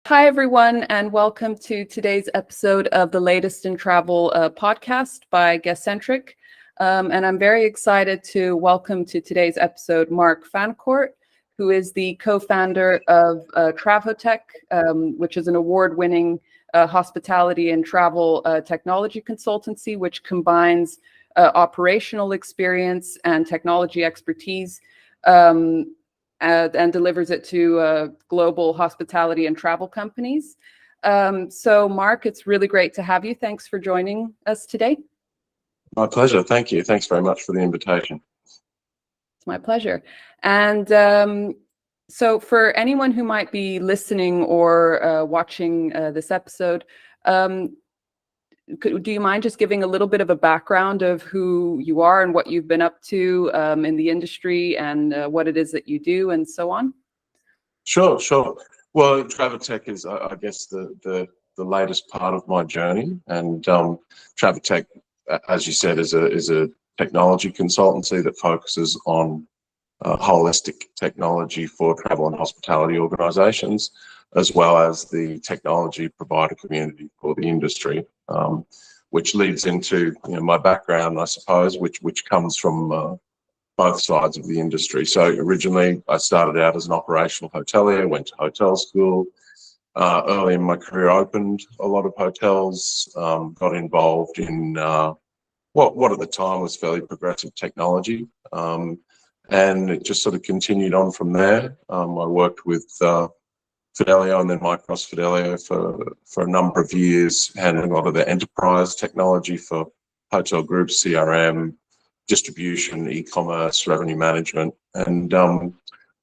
Hi, everyone, and welcome to today's episode of the Latest in Travel podcast by GuestCentric. And I'm very excited to welcome to today's episode Mark Fancourt, who is the co-founder of TRAVHOTECH, which is an award-winning hospitality and travel technology consultancy, which combines operational experience and technology expertise and delivers it to global hospitality and travel companies. So Mark, it's really great to have you. Thanks for joining us today. My pleasure. Thank you. Thanks very much for the invitation. It's my pleasure. And so for anyone who might be listening or watching this episode, do you mind just giving a little bit of a background of who you are and what you've been up to in the industry and what it is that you do and so on? Sure. Well, TRAVHOTECH is, I guess, the latest part of my journey. And TRAVHOTECH, as you said, is a technology consultancy that focuses on holistic technology for travel and hospitality organizations, as well as the technology provider community for the industry, which leads into my background, I suppose, which comes from both sides of the industry. So originally, I started out as an operational hotelier, went to hotel school. Early in my career, opened a lot of hotels, got involved in what at the time was fairly progressive technology. And it just sort of continued on from there. I worked with Fidelio and then Micros Fidelio for a number of years, handling a lot of the enterprise technology for hotel groups, CRM, distribution, e-commerce, revenue management. And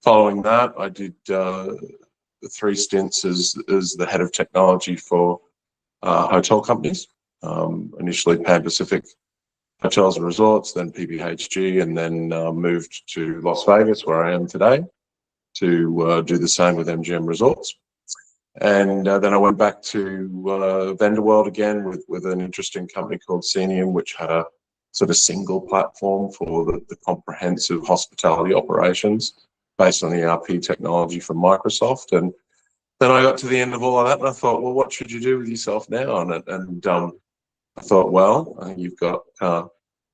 following that, I did 3 stints as the head of technology for hotel companies. Initially Pan Pacific Hotels and Resorts, then PPHG, and then moved to Las Vegas, where I am today, to do the same with MGM Resorts. And then I went back to Vendor World again with an interesting company called Scenium, which had a sort of single platform for the comprehensive hospitality operations based on ERP technology from Microsoft. And then I got to the end of all of that and I thought, well, what should you do with yourself now? And I thought, well, you've got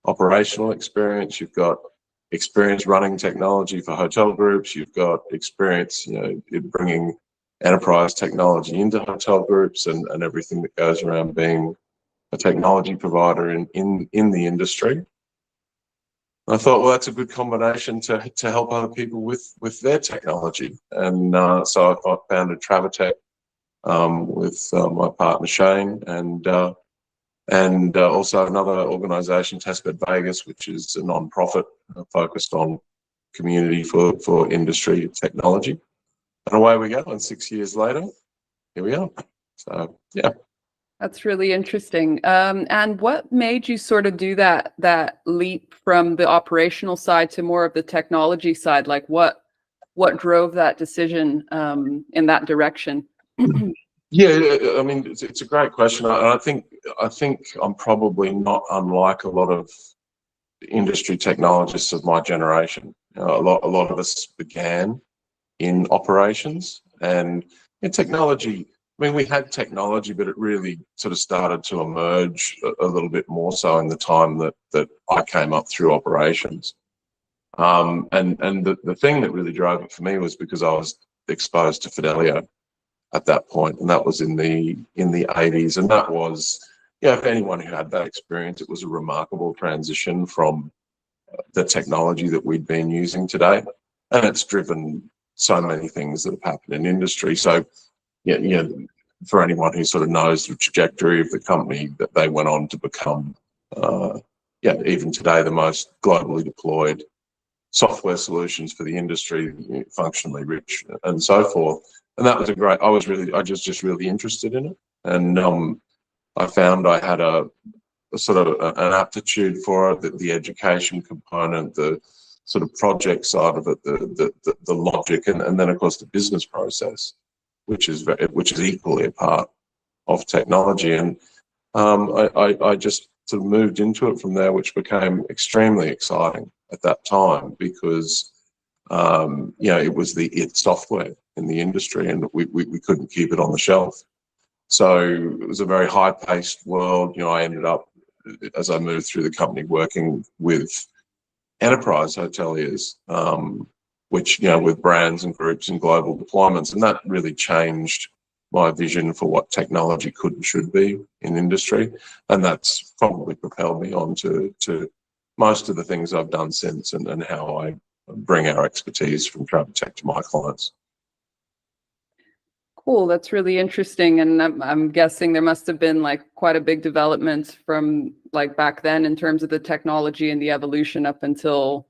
operational experience, you've got experience running technology for hotel groups, you've got experience, in bringing enterprise technology into hotel groups and everything that goes around being a technology provider in the industry. I thought, well, that's a good combination to help other people with their technology. And so I founded TRAVHOTECH with my partner Shane and also another organization, Testbed Vegas, which is a non-profit focused on community for industry technology. And away we go. And 6 years later, here we are. So, yeah. That's really interesting. And what made you sort of do that leap from the operational side to more of the technology side? Like what drove that decision in that direction? Yeah, I mean, it's a great question. I think I'm probably not unlike a lot of industry technologists of my generation. A lot of us began in operations and in technology. I mean, we had technology, but it really sort of started to emerge a little bit more so in the time that I came up through operations. And the thing that really drove it for me was because I was exposed to Fidelio at that point, and that was in the 80s, and that was, for anyone who had that experience, it was a remarkable transition from the technology that we'd been using today, and it's driven so many things that have happened in industry. So, for anyone who sort of knows the trajectory of the company, that they went on to become, even today, the most globally deployed software solutions for the industry, functionally rich, and so forth. And that was I was just really interested in it. And I found I had a sort of an aptitude for it, the education component, the sort of project side of it, the logic, and then of course the business process, which is equally a part of technology. And I just sort of moved into it from there, which became extremely exciting at that time because It was the software in the industry, and we couldn't keep it on the shelf. So it was a very high-paced world. I ended up, as I moved through the company, working with enterprise hoteliers, which, with brands and groups and global deployments, and that really changed my vision for what technology could and should be in industry. And that's probably propelled me on to most of the things I've done since, and how I bring our expertise from TRAVHOTECH to my clients. Cool, that's really interesting. And I'm guessing there must have been like quite a big development from like back then in terms of the technology and the evolution up until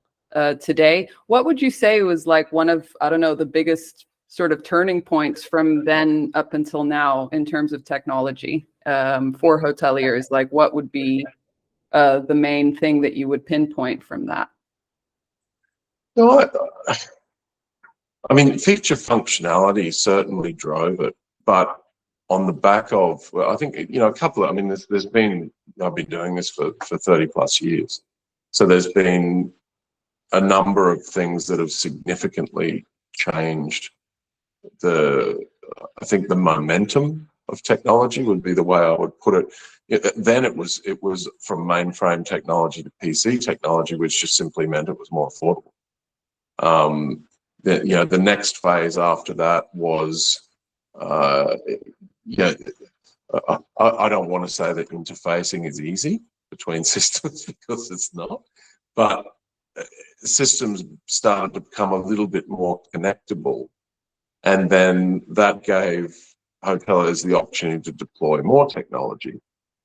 today. What would you say was like one of, I don't know, the biggest sort of turning points from then up until now in terms of technology for hoteliers? Like what would be the main thing that you would pinpoint from that? I mean, feature functionality certainly drove it, but on the back of, I think, a couple of, I mean, there's been, I've been doing this for 30 plus years. So there's been a number of things that have significantly changed I think the momentum of technology would be the way I would put it. Then it was from mainframe technology to PC technology, which just simply meant it was more affordable. The next phase after that was, I don't want to say that interfacing is easy between systems, because it's not, but systems started to become a little bit more connectable. And then that gave hoteliers the opportunity to deploy more technology.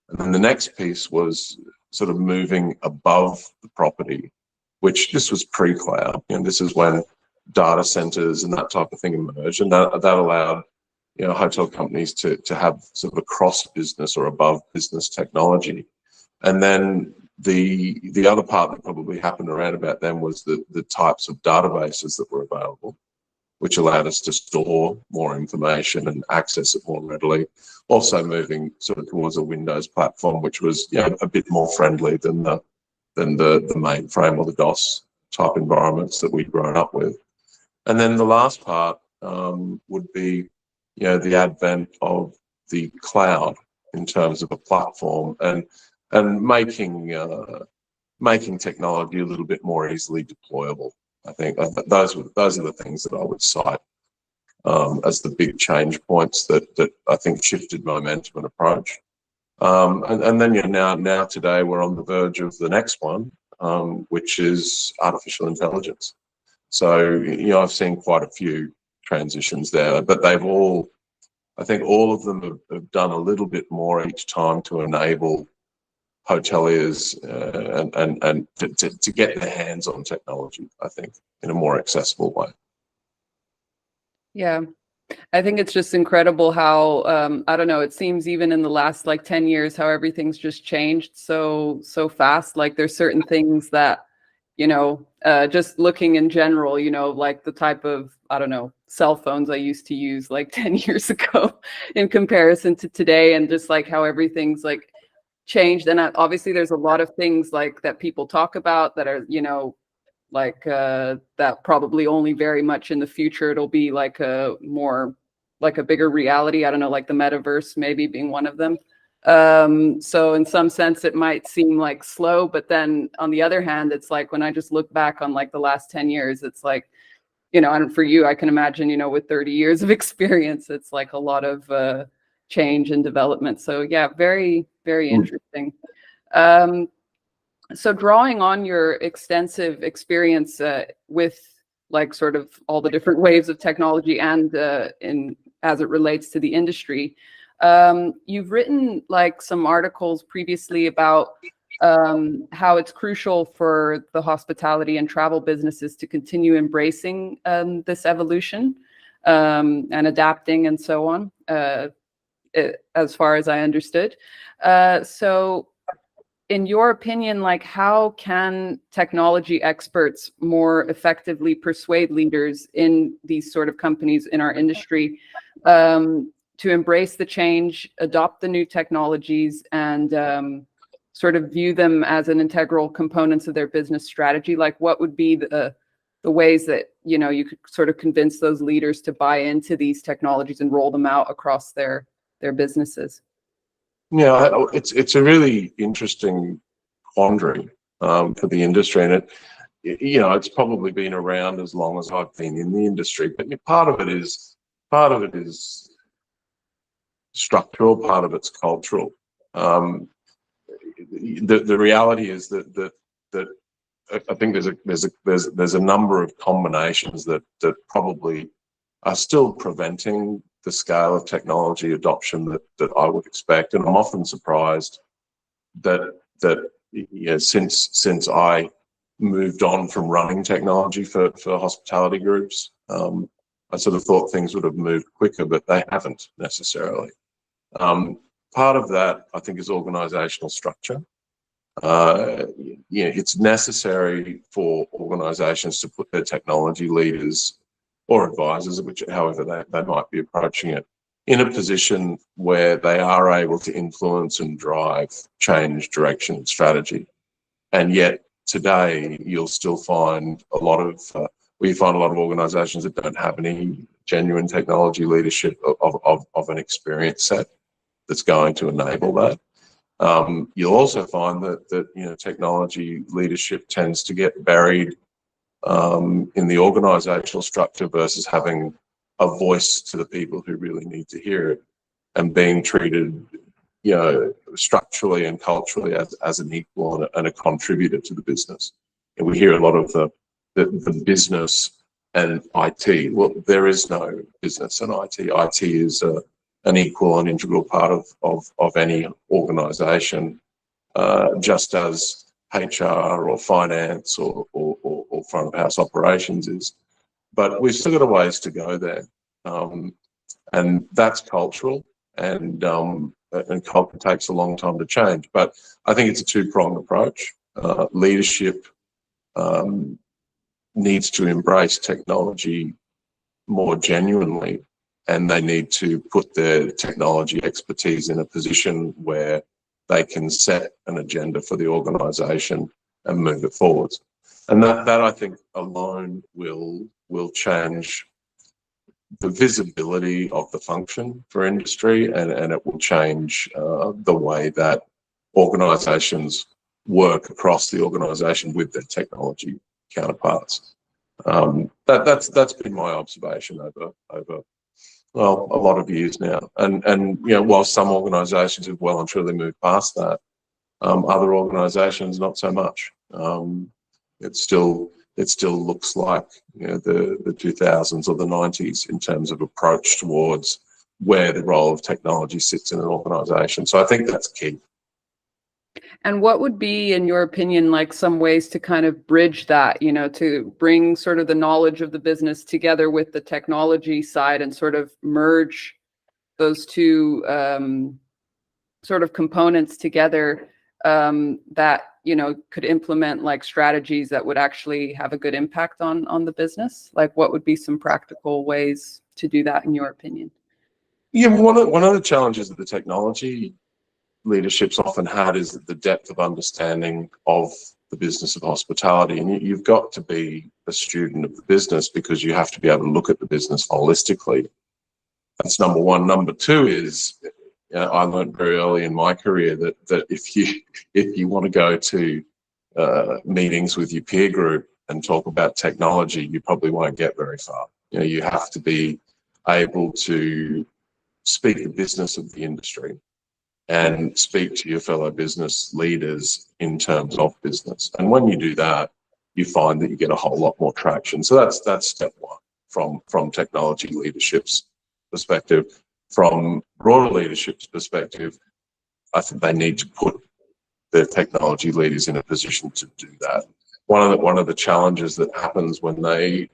And then the next piece was sort of moving above the property, which this was pre-cloud. This is when data centers and that type of thing emerged, and that allowed hotel companies to have sort of a cross business or above business technology. And then the other part that probably happened around about then was the types of databases that were available, which allowed us to store more information and access it more readily. Also moving sort of towards a Windows platform, which was a bit more friendly than the mainframe or the DOS type environments that we'd grown up with. And then the last part would be, the advent of the cloud in terms of a platform, and making technology a little bit more easily deployable. I think those are the things that I would cite as the big change points that I think shifted momentum and approach. And then now today we're on the verge of the next one, which is artificial intelligence. So I've seen quite a few transitions there, but I think all of them have done a little bit more each time to enable hoteliers and to get their hands on technology, I think, in a more accessible way. Yeah, I think it's just incredible how, I don't know, it seems even in the last like 10 years, how everything's just changed so fast. Like there's certain things that, just looking in general, like the type of, I don't know, cell phones I used to use like 10 years ago in comparison to today, and just like how everything's like changed. And obviously there's a lot of things like that people talk about that are, like that probably only very much in the future it'll be like a more like a bigger reality. I don't know, like the metaverse maybe being one of them. So in some sense it might seem like slow, but then on the other hand, it's like when I just look back on like the last 10 years, it's like, and for you, I can imagine, with 30 years of experience, it's like a lot of change and development. So yeah, very, very interesting. So drawing on your extensive experience with like sort of all the different waves of technology and as it relates to the industry, you've written like some articles previously about how it's crucial for the hospitality and travel businesses to continue embracing this evolution and adapting and so on, as far as I understood. So in your opinion, like how can technology experts more effectively persuade leaders in these sort of companies in our industry to embrace the change, adopt the new technologies, and sort of view them as an integral components of their business strategy? Like what would be the the ways that, you know, you could sort of convince those leaders to buy into these technologies and roll them out across their businesses? Yeah, it's a really interesting quandary for the industry, and you know, it's probably been around as long as I've been in the industry. But part of it is structural, part of it's cultural. The reality is that I think there's a number of combinations that probably are still preventing the scale of technology adoption that I would expect, and I'm often surprised that you know, since I moved on from running technology for hospitality groups, I sort of thought things would have moved quicker, but they haven't necessarily. Part of that, I think, is organizational structure. You know, it's necessary for organizations to put their technology leaders or advisors, however they might be approaching it, in a position where they are able to influence and drive change, direction, and strategy. And yet today, you'll still find a lot of organizations that don't have any genuine technology leadership of an experience set that's going to enable that. You'll also find that you know, technology leadership tends to get buried in the organizational structure versus having a voice to the people who really need to hear it, and being treated, you know, structurally and culturally as an equal and a contributor to the business. And we hear a lot of the business and IT. Well, there is no business and IT. IT is an equal and integral part of any organization, just as HR or finance or front of house operations is. But we've still got a ways to go there. And that's cultural, and culture takes a long time to change. But I think it's a two-pronged approach. Leadership needs to embrace technology more genuinely, and they need to put their technology expertise in a position where they can set an agenda for the organization and move it forwards. And that I think alone will change the visibility of the function for industry, and it will change the way that organizations work across the organization with their technology counterparts. That's been my observation over well, a lot of years now. And you know, while some organizations have well and truly moved past that, other organizations not so much. It still looks like, you know, the 2000s or the 90s in terms of approach towards where the role of technology sits in an organization. So I think that's key. And what would be, in your opinion, like some ways to kind of bridge that, you know, to bring sort of the knowledge of the business together with the technology side and sort of merge those two sort of components together, that, you know, could implement like strategies that would actually have a good impact on the business? Like, what would be some practical ways to do that, in your opinion? Yeah, one of the challenges that the technology leadership's often had is the depth of understanding of the business of hospitality. And you've got to be a student of the business, because you have to be able to look at the business holistically. That's number one. Number two is, I learned very early in my career that if you want to go to meetings with your peer group and talk about technology, you probably won't get very far. You know, you have to be able to speak the business of the industry and speak to your fellow business leaders in terms of business. And when you do that, you find that you get a whole lot more traction. So that's step one from technology leadership's perspective. From broader leadership's perspective, I think they need to put their technology leaders in a position to do that. One of the challenges that happens when they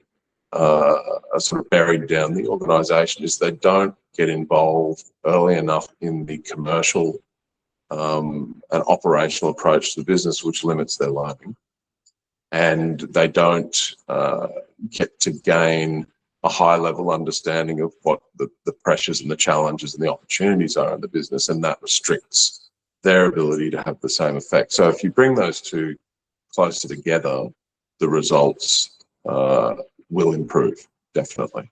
are sort of buried down the organization is they don't get involved early enough in the commercial and operational approach to the business, which limits their learning. And they don't get to gain a high level understanding of what the pressures and the challenges and the opportunities are in the business, and that restricts their ability to have the same effect. So if you bring those two closer together, the results will improve, definitely.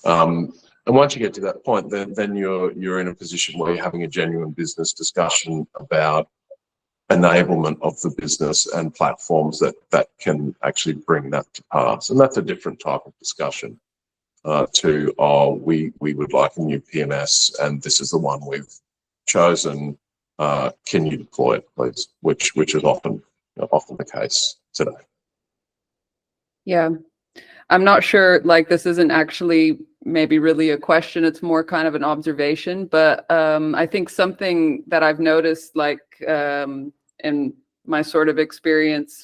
And once you get to that point, then you're in a position where you're having a genuine business discussion about enablement of the business and platforms that can actually bring that to pass. And that's a different type of discussion we would like a new PMS and this is the one we've chosen. Can you deploy it, please? Which is often the case today. Yeah. I'm not sure, like, this isn't actually maybe really a question, it's more kind of an observation, but I think something that I've noticed, like, in my sort of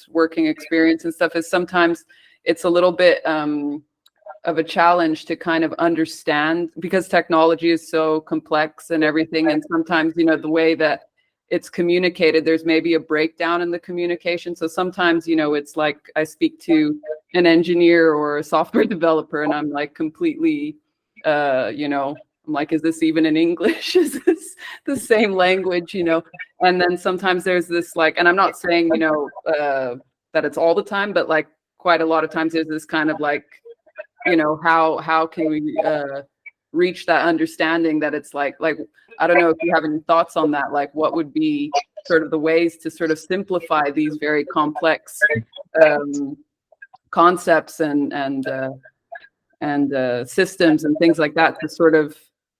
working experience and stuff, is sometimes it's a little bit of a challenge to kind of understand, because technology is so complex and everything, and sometimes, the way that it's communicated, there's maybe a breakdown in the communication. So sometimes, it's like I speak to an engineer or a software developer and I'm like completely, I'm like, is this even in English? Is this the same language, And then sometimes there's this, like, and I'm not saying, that it's all the time, but like quite a lot of times there's this kind of like, how can we reach that understanding that it's like, I don't know if you have any thoughts on that, like what would be sort of the ways to sort of simplify these very complex concepts and systems and things like that, to sort of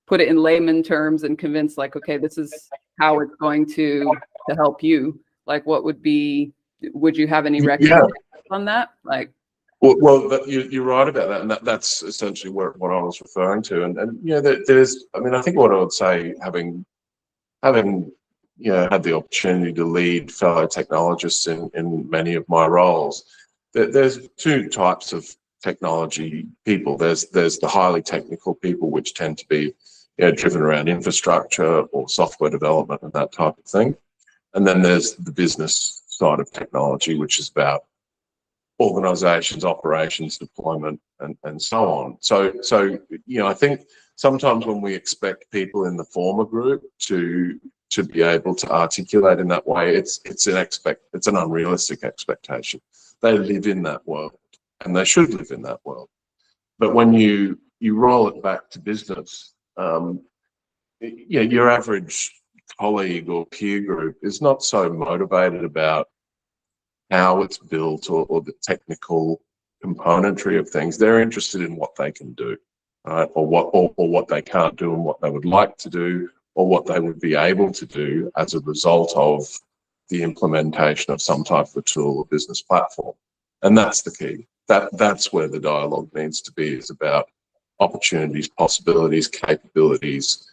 put it in layman terms and convince, like, okay, this is how it's going to help you. Like, would you have any recommendations on that? Like, well, you're right about that, and that's essentially what I was referring to. And there's, I think what I would say, having had the opportunity to lead fellow technologists in many of my roles, there's two types of technology people. There's the highly technical people, which tend to be driven around infrastructure or software development and that type of thing. And then there's the business side of technology, which is about organizations, operations, deployment, and so on. So I think sometimes when we expect people in the former group to be able to articulate in that way, it's an unrealistic expectation. They live in that world, and they should live in that world. But when you roll it back to business, your average colleague or peer group is not so motivated about how it's built or the technical componentry of things. They're interested in what they can do, right? Or what they can't do and what they would like to do, or what they would be able to do as a result of the implementation of some type of a tool or business platform. And that's the key. That's where the dialogue needs to be, is about opportunities, possibilities, capabilities,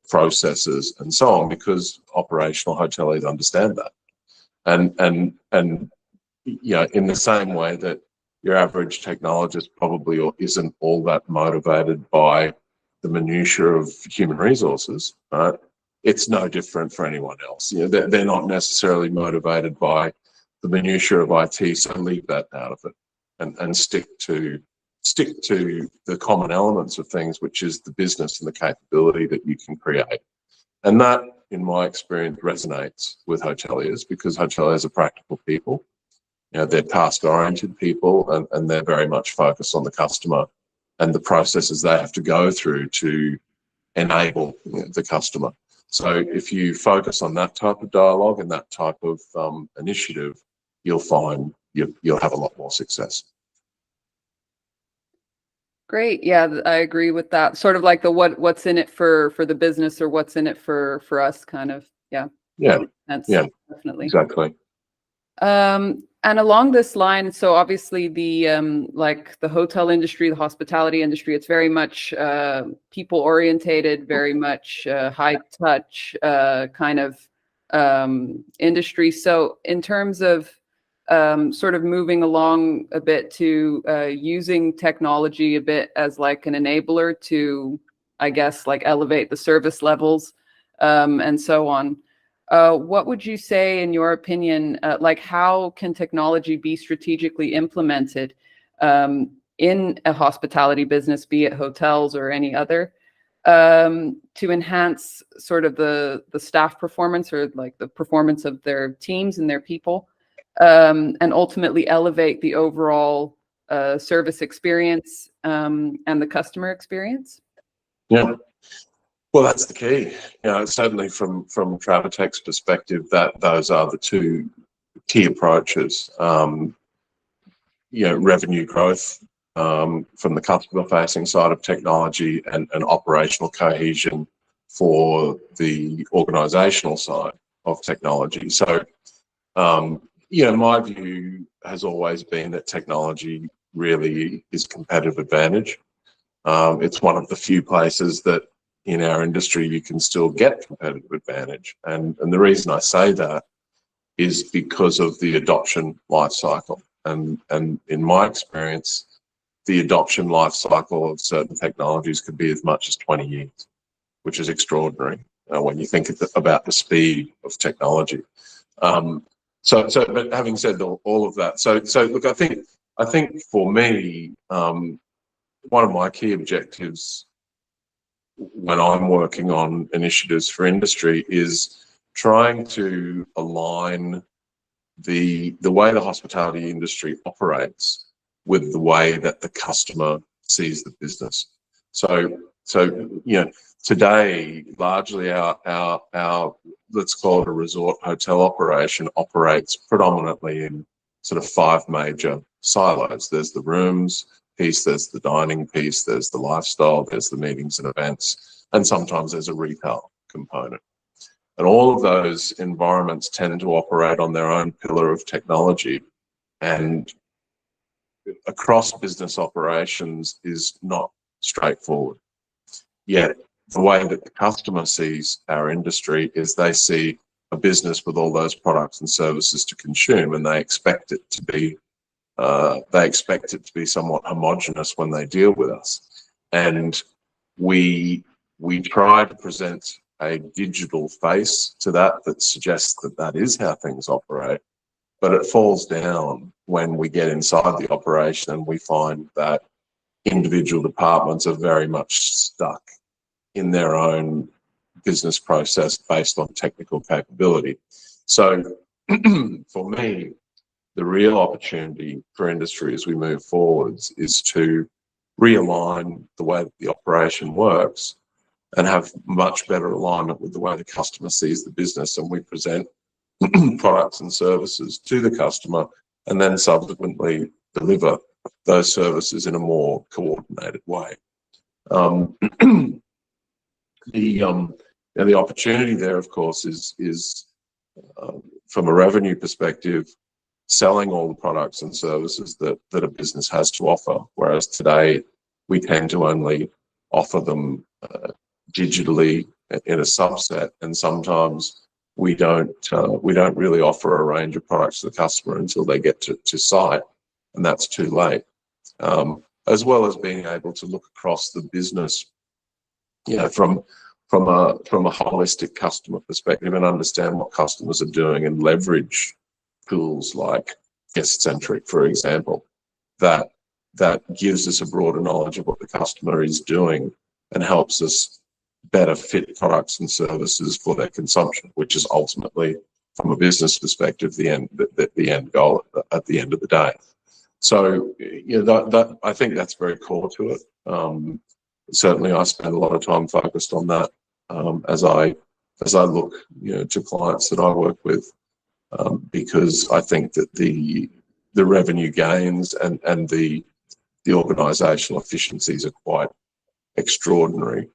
processes, and so on, because operational hoteliers understand that. And in the same way that your average technologist probably isn't all that motivated by the minutiae of human resources, right? It's no different for anyone else. They're not necessarily motivated by the minutiae of IT, so leave that out of it and stick to the common elements of things, which is the business and the capability that you can create. And that, in my experience, resonates with hoteliers, because hoteliers are practical people. They're task-oriented people, and they're very much focused on the customer and the processes they have to go through to enable the customer. So if you focus on that type of dialogue and that type of initiative, you'll find you'll have a lot more success. Great. Yeah, I agree with that. Sort of like the what's in it for the business, or what's in it for us, kind of. Yeah. Definitely. Exactly. And along this line, so obviously the like the hotel industry, the hospitality industry, it's very much people orientated, very much high touch kind of industry. So in terms of sort of moving along a bit to using technology a bit as like an enabler to, I guess, like elevate the service levels and so on. What would you say, in your opinion, like how can technology be strategically implemented in a hospitality business, be it hotels or any other, to enhance sort of the staff performance, or like the performance of their teams and their people, and ultimately elevate the overall service experience and the customer experience? Yeah. Well, that's the key. Certainly from TRAVHOTECH's perspective, that those are the two key approaches. Revenue growth from the customer-facing side of technology, and operational cohesion for the organizational side of technology. So, my view has always been that technology really is competitive advantage. It's one of the few places that in our industry you can still get competitive advantage. And the reason I say that is because of the adoption life cycle. And in my experience, the adoption life cycle of certain technologies could be as much as 20 years, which is extraordinary when you think about the speed of technology. But having said all of that, so look, I think for me, one of my key objectives when I'm working on initiatives for industry is trying to align the way the hospitality industry operates with the way that the customer sees the business. So today, largely our let's call it a resort hotel operation operates predominantly in sort of 5 major silos. There's the rooms piece, there's the dining piece, there's the lifestyle, there's the meetings and events, and sometimes there's a retail component. And all of those environments tend to operate on their own pillar of technology, and across business operations is not straightforward. Yet the way that the customer sees our industry is they see a business with all those products and services to consume, and they expect it to be somewhat homogenous when they deal with us. And we try to present a digital face to that suggests that is how things operate, but it falls down when we get inside the operation and we find that individual departments are very much stuck in their own business process based on technical capability. So for me, the real opportunity for industry as we move forwards is to realign the way that the operation works and have much better alignment with the way the customer sees the business, and we present products and services to the customer and then subsequently deliver those services in a more coordinated way. The opportunity there, of course, is from a revenue perspective, selling all the products and services that a business has to offer, whereas today we tend to only offer them digitally in a subset, and sometimes we don't really offer a range of products to the customer until they get to site, and that's too late. As well as being able to look across the business, from a holistic customer perspective and understand what customers are doing and leverage tools like GuestCentric, for example, that gives us a broader knowledge of what the customer is doing and helps us better fit products and services for their consumption, which is ultimately, from a business perspective, the end goal at the end of the day. So that I think that's very core to it. Certainly, I spend a lot of time focused on that as I look to clients that I work with, because I think that the revenue gains and the organisational efficiencies are quite extraordinary.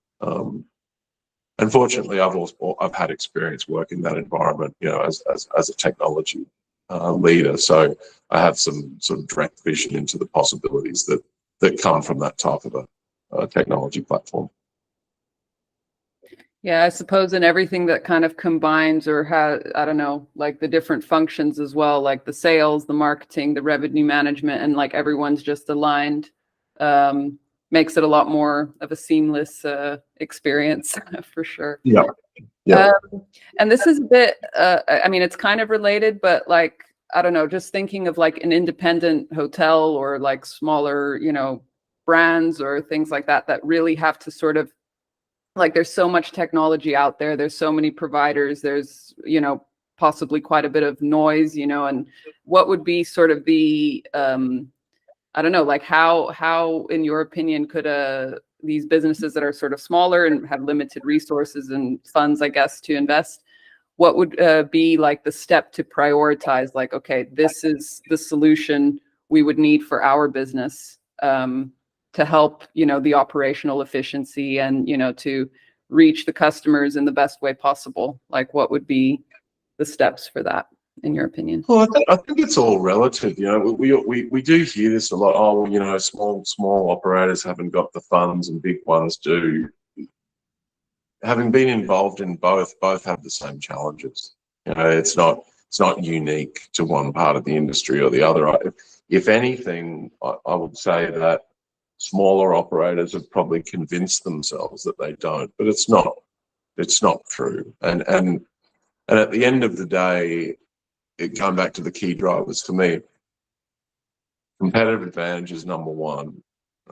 Unfortunately, I've had experience working in that environment, as a technology leader, so I have some sort of direct vision into the possibilities that come from that type of a technology platform. Yeah, I suppose in everything that kind of combines or has, I don't know, like the different functions as well, like the sales, the marketing, the revenue management, and like everyone's just aligned, makes it a lot more of a seamless experience for sure. Yeah. Yeah. And this is a bit, I mean, it's kind of related, but like, I don't know, just thinking of like an independent hotel or like smaller, brands or things like that really have to sort of, like, there's so much technology out there. There's so many providers. There's, possibly quite a bit of noise, and what would be sort of the, I don't know, like how in your opinion could these businesses that are sort of smaller and have limited resources and funds, I guess, to invest, what would be like the step to prioritize, like, okay, this is the solution we would need for our business to help, the operational efficiency and, to reach the customers in the best way possible? Like, what would be the steps for that, in your opinion? Well, I think it's all relative. We do hear this a lot. Oh, well, small operators haven't got the funds and big ones do. Having been involved in both have the same challenges. It's not unique to one part of the industry or the other. If anything, I would say that smaller operators have probably convinced themselves that they don't, but it's not true. And at the end of the day, going back to the key drivers for me, competitive advantage is number one,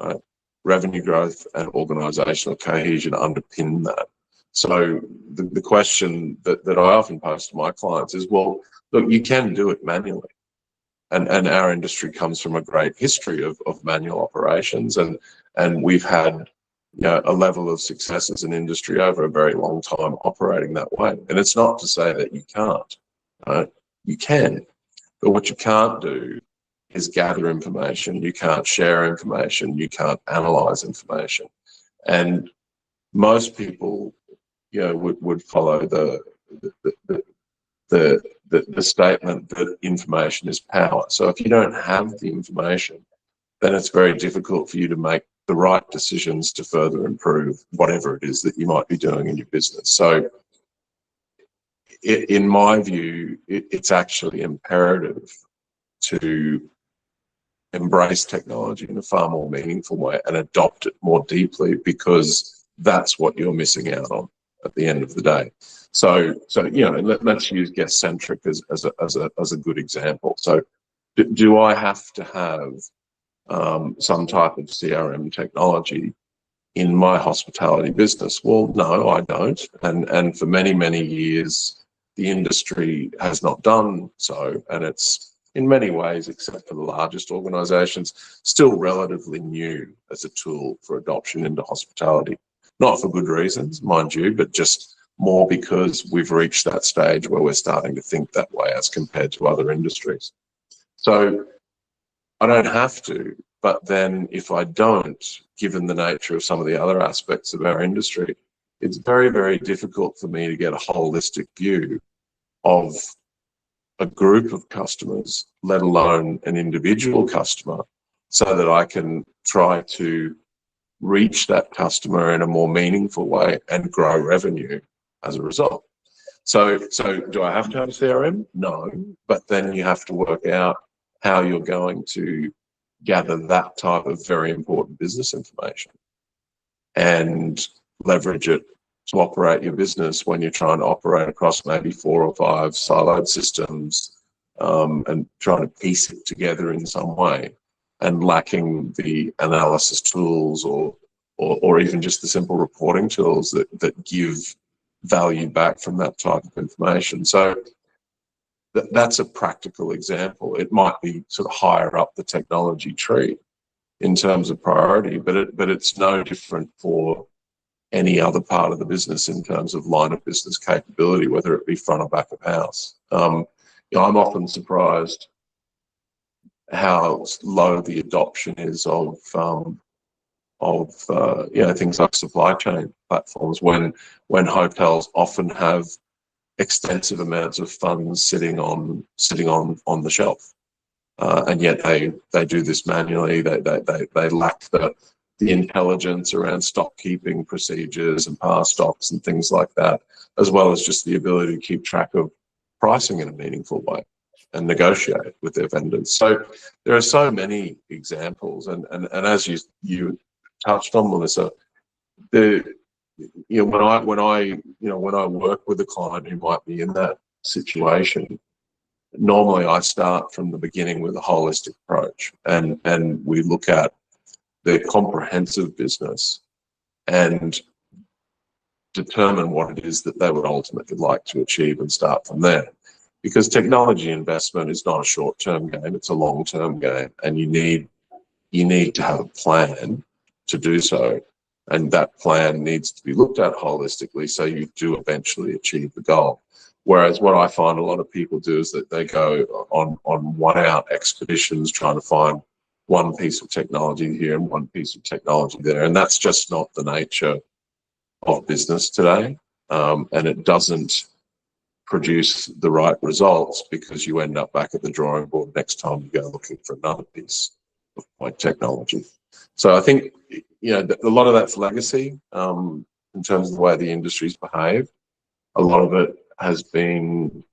right? Revenue growth and organizational cohesion underpin that. So the question that I often pose to my clients is, well, look, you can do it manually. And our industry comes from a great history of manual operations, and we've had a level of success as an industry over a very long time operating that way. And it's not to say that you can't, right? You can, but what you can't do is gather information. You can't share information. You can't analyze information. And most people, would follow the statement that information is power. So if you don't have the information, then it's very difficult for you to make the right decisions to further improve whatever it is that you might be doing in your business. So in my view, it's actually imperative to embrace technology in a far more meaningful way and adopt it more deeply, because that's what you're missing out on at the end of the day. So let's use GuestCentric as a good example. So do I have to have some type of CRM technology in my hospitality business? Well, no, I don't. And for many, many years, the industry has not done so. And it's in many ways, except for the largest organizations, still relatively new as a tool for adoption into hospitality. Not for good reasons, mind you, but just more because we've reached that stage where we're starting to think that way as compared to other industries. So I don't have to, but then if I don't, given the nature of some of the other aspects of our industry, it's very, very difficult for me to get a holistic view of a group of customers, let alone an individual customer, so that I can try to reach that customer in a more meaningful way and grow revenue as a result. So do I have to have a CRM? No, but then you have to work out how you're going to gather that type of very important business information and leverage it to operate your business when you're trying to operate across maybe 4 or 5 siloed systems, and trying to piece it together in some way, and lacking the analysis tools or even just the simple reporting tools that give value back from that type of information. So that's a practical example. It might be sort of higher up the technology tree in terms of priority, but it's no different for any other part of the business in terms of line of business capability, whether it be front or back of house. I'm often surprised how low the adoption is of things like supply chain platforms when hotels often have extensive amounts of funds sitting on the shelf, and yet they do this manually. They lack the intelligence around stock keeping procedures and past stocks and things like that, as well as just the ability to keep track of pricing in a meaningful way and negotiate with their vendors. So there are so many examples, and as you touched on, Melissa, when I work with a client who might be in that situation, normally I start from the beginning with a holistic approach, and we look at the comprehensive business and determine what it is that they would ultimately like to achieve and start from there. Because technology investment is not a short-term game, it's a long-term game, and you need you need to have a plan to do so. And that plan needs to be looked at holistically so you do eventually achieve the goal. Whereas what I find a lot of people do is that they go on one-out expeditions trying to find one piece of technology here and one piece of technology there. And that's just not the nature of business today. And it doesn't produce the right results because you end up back at the drawing board next time you go looking for another piece of point technology. So I think, you know, a lot of that's legacy in terms of the way the industry's behaved. A lot of it has been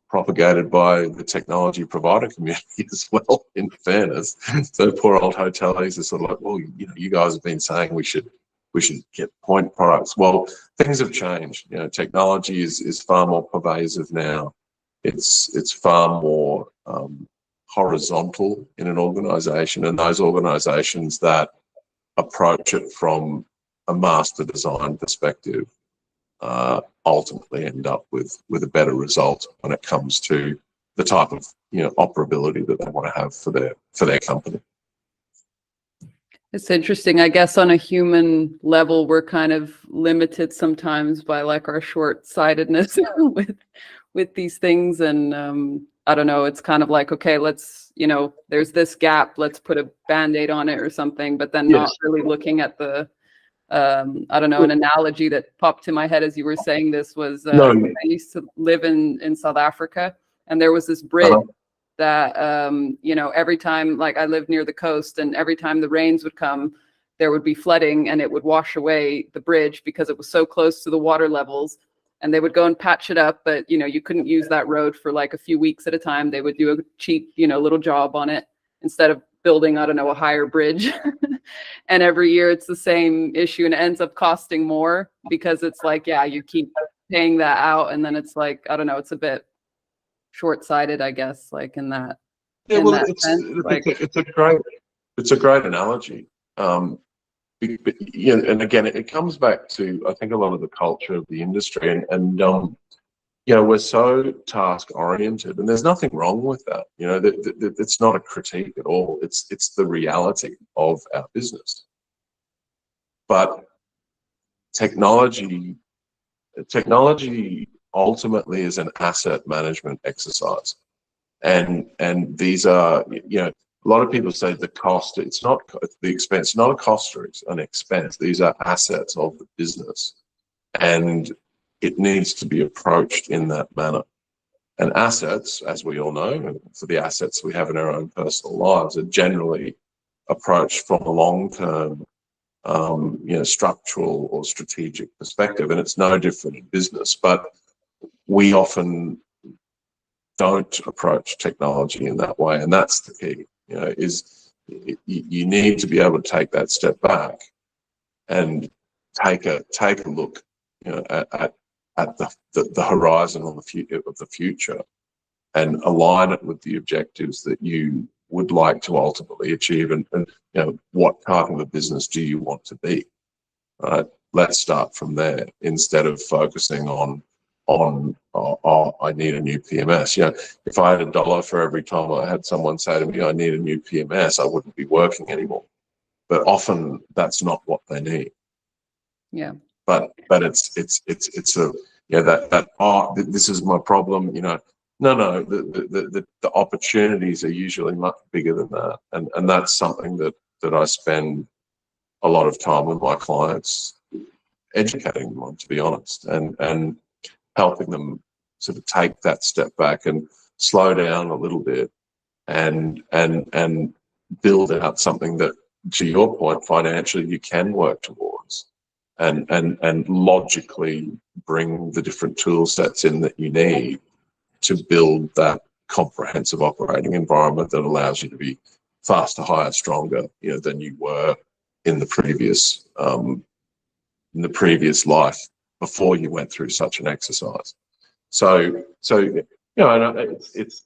propagated by the technology provider community as well, in fairness. So poor old hoteliers are sort of like, well, you know, you guys have been saying we should get point products. Well, things have changed. You know, technology is far more pervasive now. It's far more horizontal in an organization, and those organizations that approach it from a master design perspective ultimately end up with a better result when it comes to the type of, you know, operability that they want to have for their company. It's interesting. I guess on a human level, we're kind of limited sometimes by like our short-sightedness with these things. And I don't know, it's kind of like, okay, let's, you know, there's this gap, let's put a Band-Aid on it or something, but then not really looking at the, I don't know, an analogy that popped in my head as you were saying this was, I used to live in South Africa, and there was this bridge that, you know, every time, like I lived near the coast, and every time the rains would come, there would be flooding and it would wash away the bridge because it was so close to the water levels, and they would go and patch it up. But, you know, you couldn't use that road for like a few weeks at a time. They would do a cheap, you know, little job on it instead of building, I don't know, a higher bridge. And every year it's the same issue, and it ends up costing more because it's like, yeah, you keep paying that out. And then it's like, I don't know, it's a bit short-sighted, I guess, like in that. Yeah, well, it's a great analogy. Yeah, and again, it comes back to, I think, a lot of the culture of the industry, and you know, we're so task-oriented, and there's nothing wrong with that. You know, it's not a critique at all. It's the reality of our business. But technology ultimately is an asset management exercise, and these are, you know, a lot of people say the cost, it's not the expense, not a cost or an expense. These are assets of the business, and it needs to be approached in that manner. And assets, as we all know, for the assets we have in our own personal lives, are generally approached from a long-term, you know, structural or strategic perspective, and it's no different in business. But we often don't approach technology in that way, and that's the key. You know, is you need to be able to take that step back and take a look, you know, at the horizon of the future, and align it with the objectives that you would like to ultimately achieve, and you know, what type of a business do you want to be? Right. Let's start from there instead of focusing on I need a new PMS. You know, if I had $1 for every time I had someone say to me, I need a new PMS, I wouldn't be working anymore. But often that's not what they need. Yeah. But it's a, you know, this is my problem. You know, no, the opportunities are usually much bigger than that, and that's something that I spend a lot of time with my clients educating them on, to be honest, and helping them sort of take that step back and slow down a little bit, and build out something that, to your point, financially you can work towards, and logically bring the different tool sets in that you need to build that comprehensive operating environment that allows you to be faster, higher, stronger, you know, than you were in the previous life before you went through such an exercise. So you know, and it's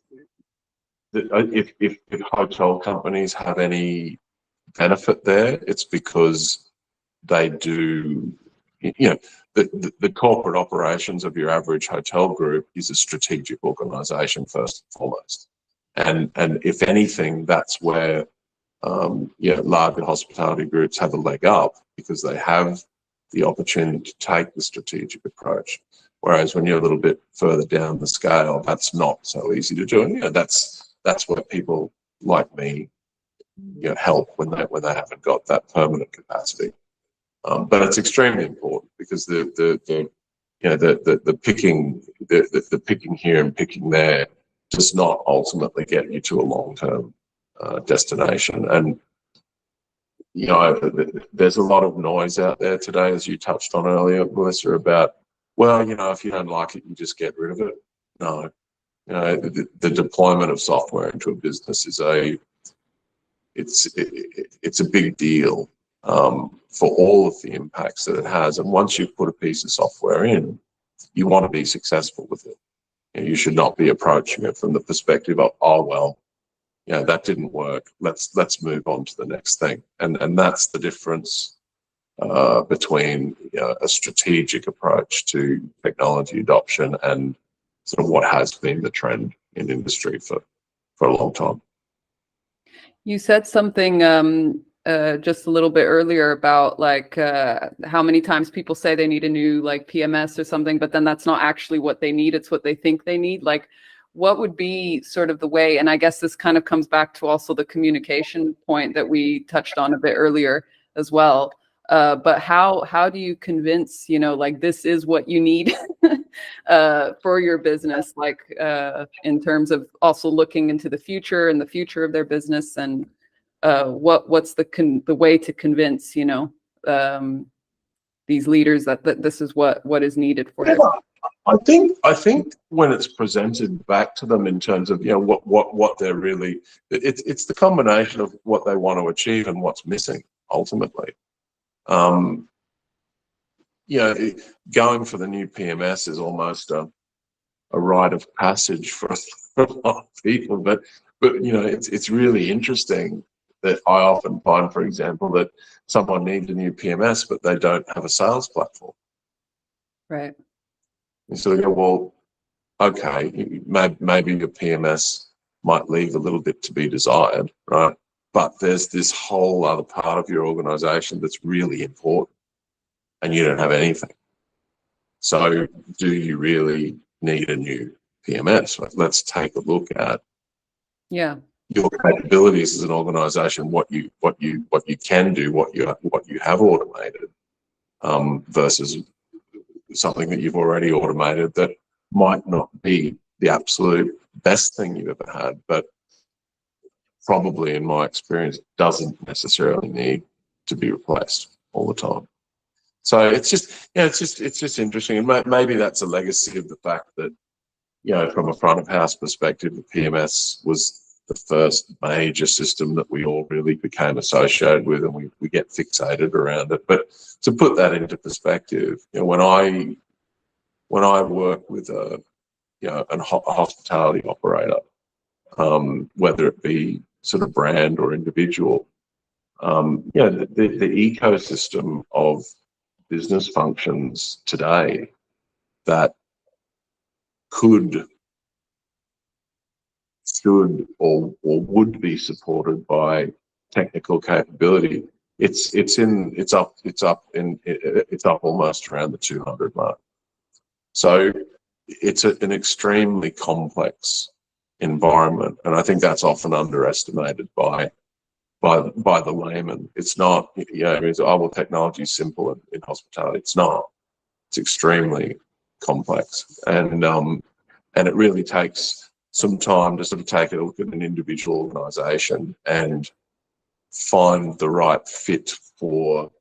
if hotel companies have any benefit there, it's because they do, you know, the corporate operations of your average hotel group is a strategic organization first and foremost, and if anything, that's where larger hospitality groups have a leg up because they have the opportunity to take the strategic approach. Whereas when you're a little bit further down the scale, that's not so easy to do. And that's where people like me, help when they haven't got that permanent capacity. But it's extremely important because the picking here and picking there does not ultimately get you to a long-term destination. And there's a lot of noise out there today, as you touched on earlier, Melissa, about, well, if you don't like it, you just get rid of it. No, the deployment of software into a business is it's a big deal for all of the impacts that it has. And once you've put a piece of software in, you want to be successful with it. You should not be approaching it from the perspective of, oh, well, that didn't work. Let's move on to the next thing. And that's the difference between a strategic approach to technology adoption and sort of what has been the trend in industry for a long time. You said something just a little bit earlier about how many times people say they need a new PMS or something, but then that's not actually what they need. It's what they think they need. What would be sort of the way, and I guess this kind of comes back to also the communication point that we touched on a bit earlier as well. But how do you convince, this is what you need for your business, in terms of also looking into the future and the future of their business, and what's the way to convince, these leaders that this is what is needed for them? I think when it's presented back to them in terms of what they're really, it's the combination of what they want to achieve and what's missing ultimately. Going for the new PMS is almost a rite of passage for a lot of people, but it's really interesting that I often find, for example, that someone needs a new PMS but they don't have a sales platform. Right. And so they go, well, okay, maybe your PMS might leave a little bit to be desired, right? But there's this whole other part of your organization that's really important and you don't have anything. So do you really need a new PMS? Let's take a look at your capabilities as an organization, what you can do, what you have automated, versus something that you've already automated that might not be the absolute best thing you've ever had, but probably, in my experience, doesn't necessarily need to be replaced all the time. So it's just interesting, and maybe that's a legacy of the fact that from a front of house perspective, the PMS was the first major system that we all really became associated with, and we get fixated around it. But to put that into perspective, when I work with a hospitality operator, whether it be sort of brand or individual, the ecosystem of business functions today that should or would be supported by technical capability, it's up almost around the 200 mark. So it's an extremely complex environment, and I think that's often underestimated by the layman. It's not, technology is simple in hospitality. It's not. It's extremely complex, and it really takes some time to sort of take a look at an individual organisation and find the right fit for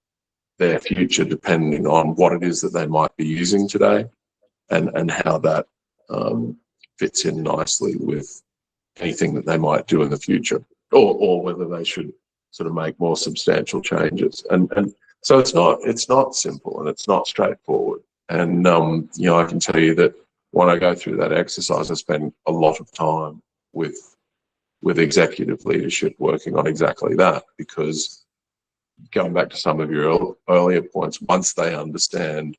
their future, depending on what it is that they might be using today, and how that fits in nicely with anything that they might do in the future, or whether they should sort of make more substantial changes. And so it's not simple and it's not straightforward. And I can tell you that when I go through that exercise, I spend a lot of time with executive leadership working on exactly that, because going back to some of your earlier points, once they understand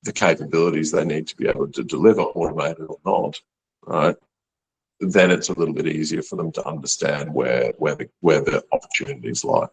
the capabilities they need to be able to deliver, automated or not, right, then it's a little bit easier for them to understand where the opportunities lie.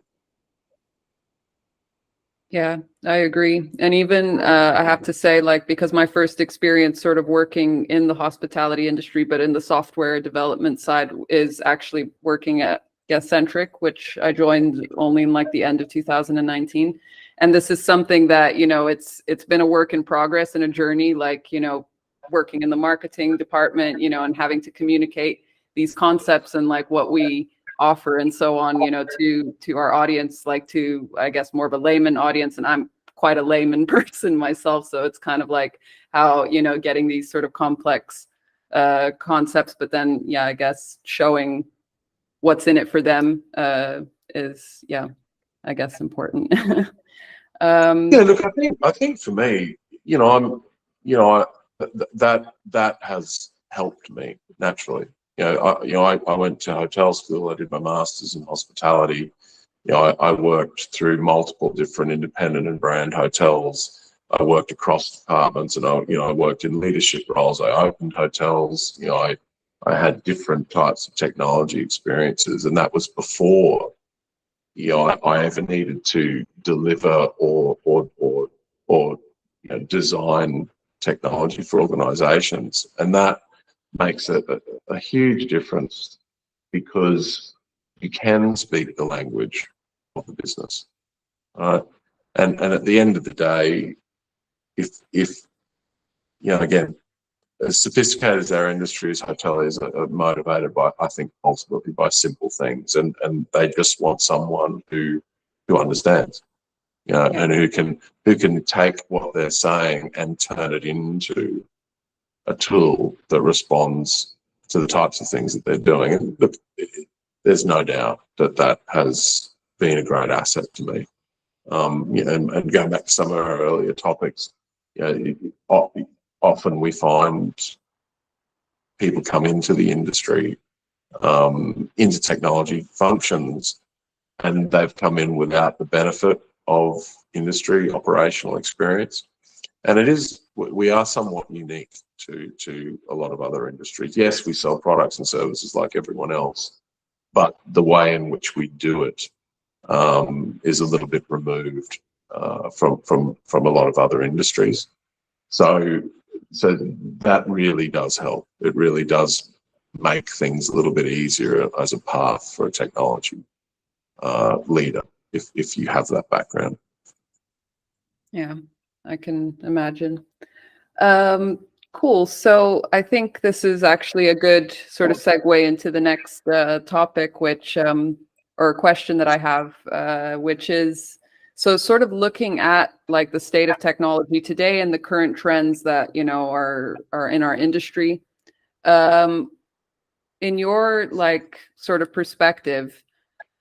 Yeah, I agree. And even I have to say, like, because my first experience sort of working in the hospitality industry, but in the software development side, is actually working at GuestCentric, which I joined only in like the end of 2019. And this is something that, you know, it's been a work in progress and a journey, like, you know, working in the marketing department, you know, and having to communicate these concepts and like what we offer and so on, you know, to our audience, like to, I guess, more of a layman audience. And I'm quite a layman person myself, so it's kind of like how, you know, getting these sort of complex concepts, but then, yeah, I guess showing what's in it for them is, yeah, I guess important. Yeah, look, I think for me, you know, that has helped me naturally. I went to hotel school. I did my master's in hospitality. You know, I worked through multiple different independent and brand hotels. I worked across departments, and I worked in leadership roles. I opened hotels. You know, I had different types of technology experiences, and that was before, you know, I ever needed to deliver or you know, design technology for organizations. And that makes a huge difference, because you can speak the language of the business. And at the end of the day, if you know, again, as sophisticated as our industry is, hoteliers are motivated by, I think, ultimately by simple things, and they just want someone who understands, you know, and who can take what they're saying and turn it into a tool that responds to the types of things that they're doing. And look, there's no doubt that has been a great asset to me. You know, and going back to some of our earlier topics, you know, often we find people come into the industry, into technology functions, and they've come in without the benefit of industry operational experience. And we are somewhat unique to a lot of other industries. Yes, we sell products and services like everyone else, but the way in which we do it is a little bit removed from a lot of other industries. So that really does help. It really does make things a little bit easier as a path for a technology leader if you have that background. Yeah, I can imagine. Cool. So I think this is actually a good sort of segue into the next topic, which or question that I have, which is, so sort of looking at like the state of technology today and the current trends that, you know, are in our industry. In your like sort of perspective,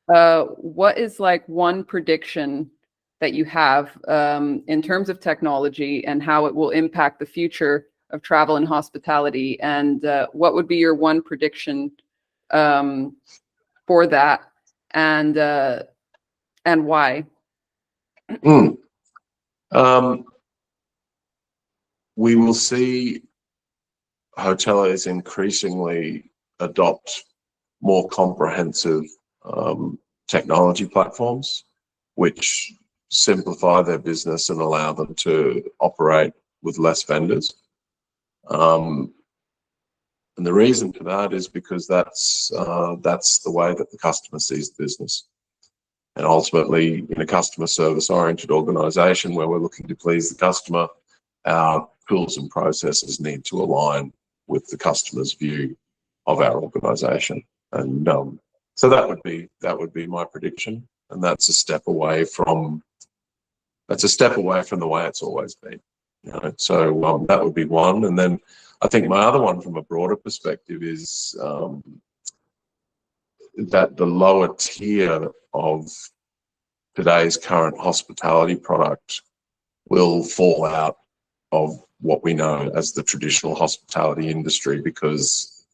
what is like one prediction that you have in terms of technology and how it will impact the future of travel and hospitality? And what would be your one prediction for that, and why? We will see hoteliers increasingly adopt more comprehensive technology platforms, which simplify their business and allow them to operate with less vendors. And the reason for that is because that's the way that the customer sees the business. And ultimately, in a customer service-oriented organisation where we're looking to please the customer, our tools and processes need to align with the customer's view of our organisation. And so that would be my prediction. And that's a step away from the way it's always been. You know? So that would be one. And then I think my other one from a broader perspective is that the lower tier of today's current hospitality product will fall out of what we know as the traditional hospitality industry, because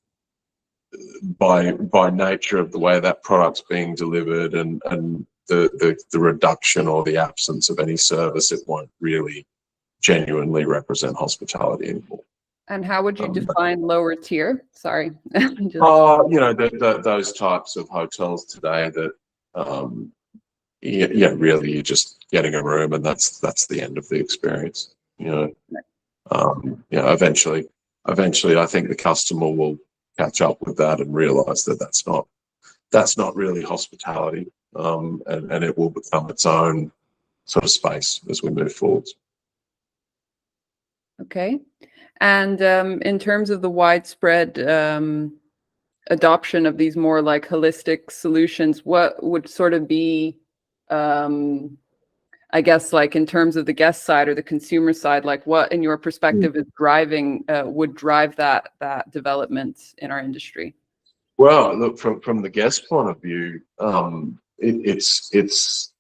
by nature of the way that product's being delivered and the reduction or the absence of any service, it won't really genuinely represent hospitality anymore. And how would you define lower tier? Sorry. Just... those types of hotels today that, really you're just getting a room and that's the end of the experience. Eventually, I think the customer will catch up with that and realize that that's not really hospitality, and it will become its own sort of space as we move forwards. Okay. And in terms of the widespread adoption of these more like holistic solutions, what would sort of be, I guess, like in terms of the guest side or the consumer side, like what in your perspective is would drive that development in our industry? Well, look, from the guest point of view, it's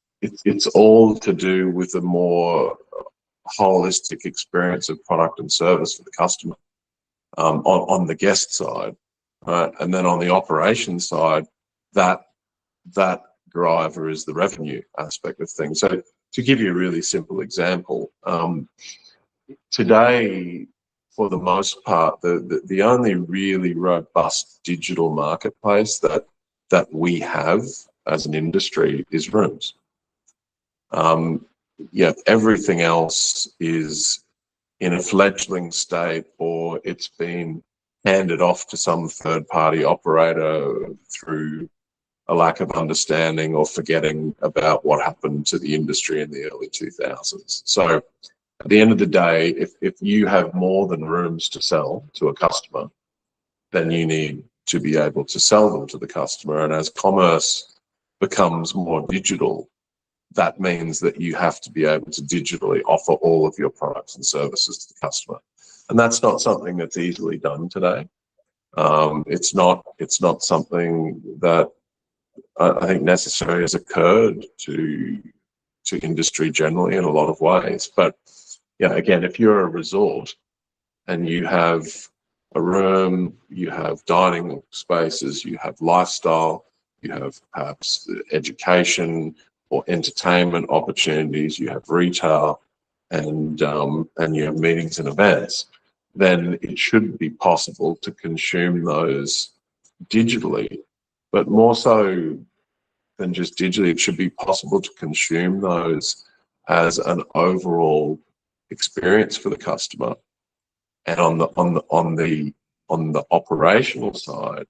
all to do with a more holistic experience of product and service for the customer, on the guest side, right? And then on the operations side, that driver is the revenue aspect of things. So to give you a really simple example, today, for the most part, the only really robust digital marketplace that we have as an industry is rooms. Everything else is in a fledgling state, or it's been handed off to some third-party operator through a lack of understanding or forgetting about what happened to the industry in the early 2000s. So at the end of the day, if you have more than rooms to sell to a customer, then you need to be able to sell them to the customer. And as commerce becomes more digital, that means that you have to be able to digitally offer all of your products and services to the customer. And that's not something that's easily done today. It's not something that I think necessarily has occurred to industry generally in a lot of ways. But again, if you're a resort and you have a room, you have dining spaces, you have lifestyle, you have perhaps education or entertainment opportunities, you have retail, and you have meetings and events, then it should be possible to consume those digitally. But more so than just digitally, it should be possible to consume those as an overall experience for the customer. And on the operational side,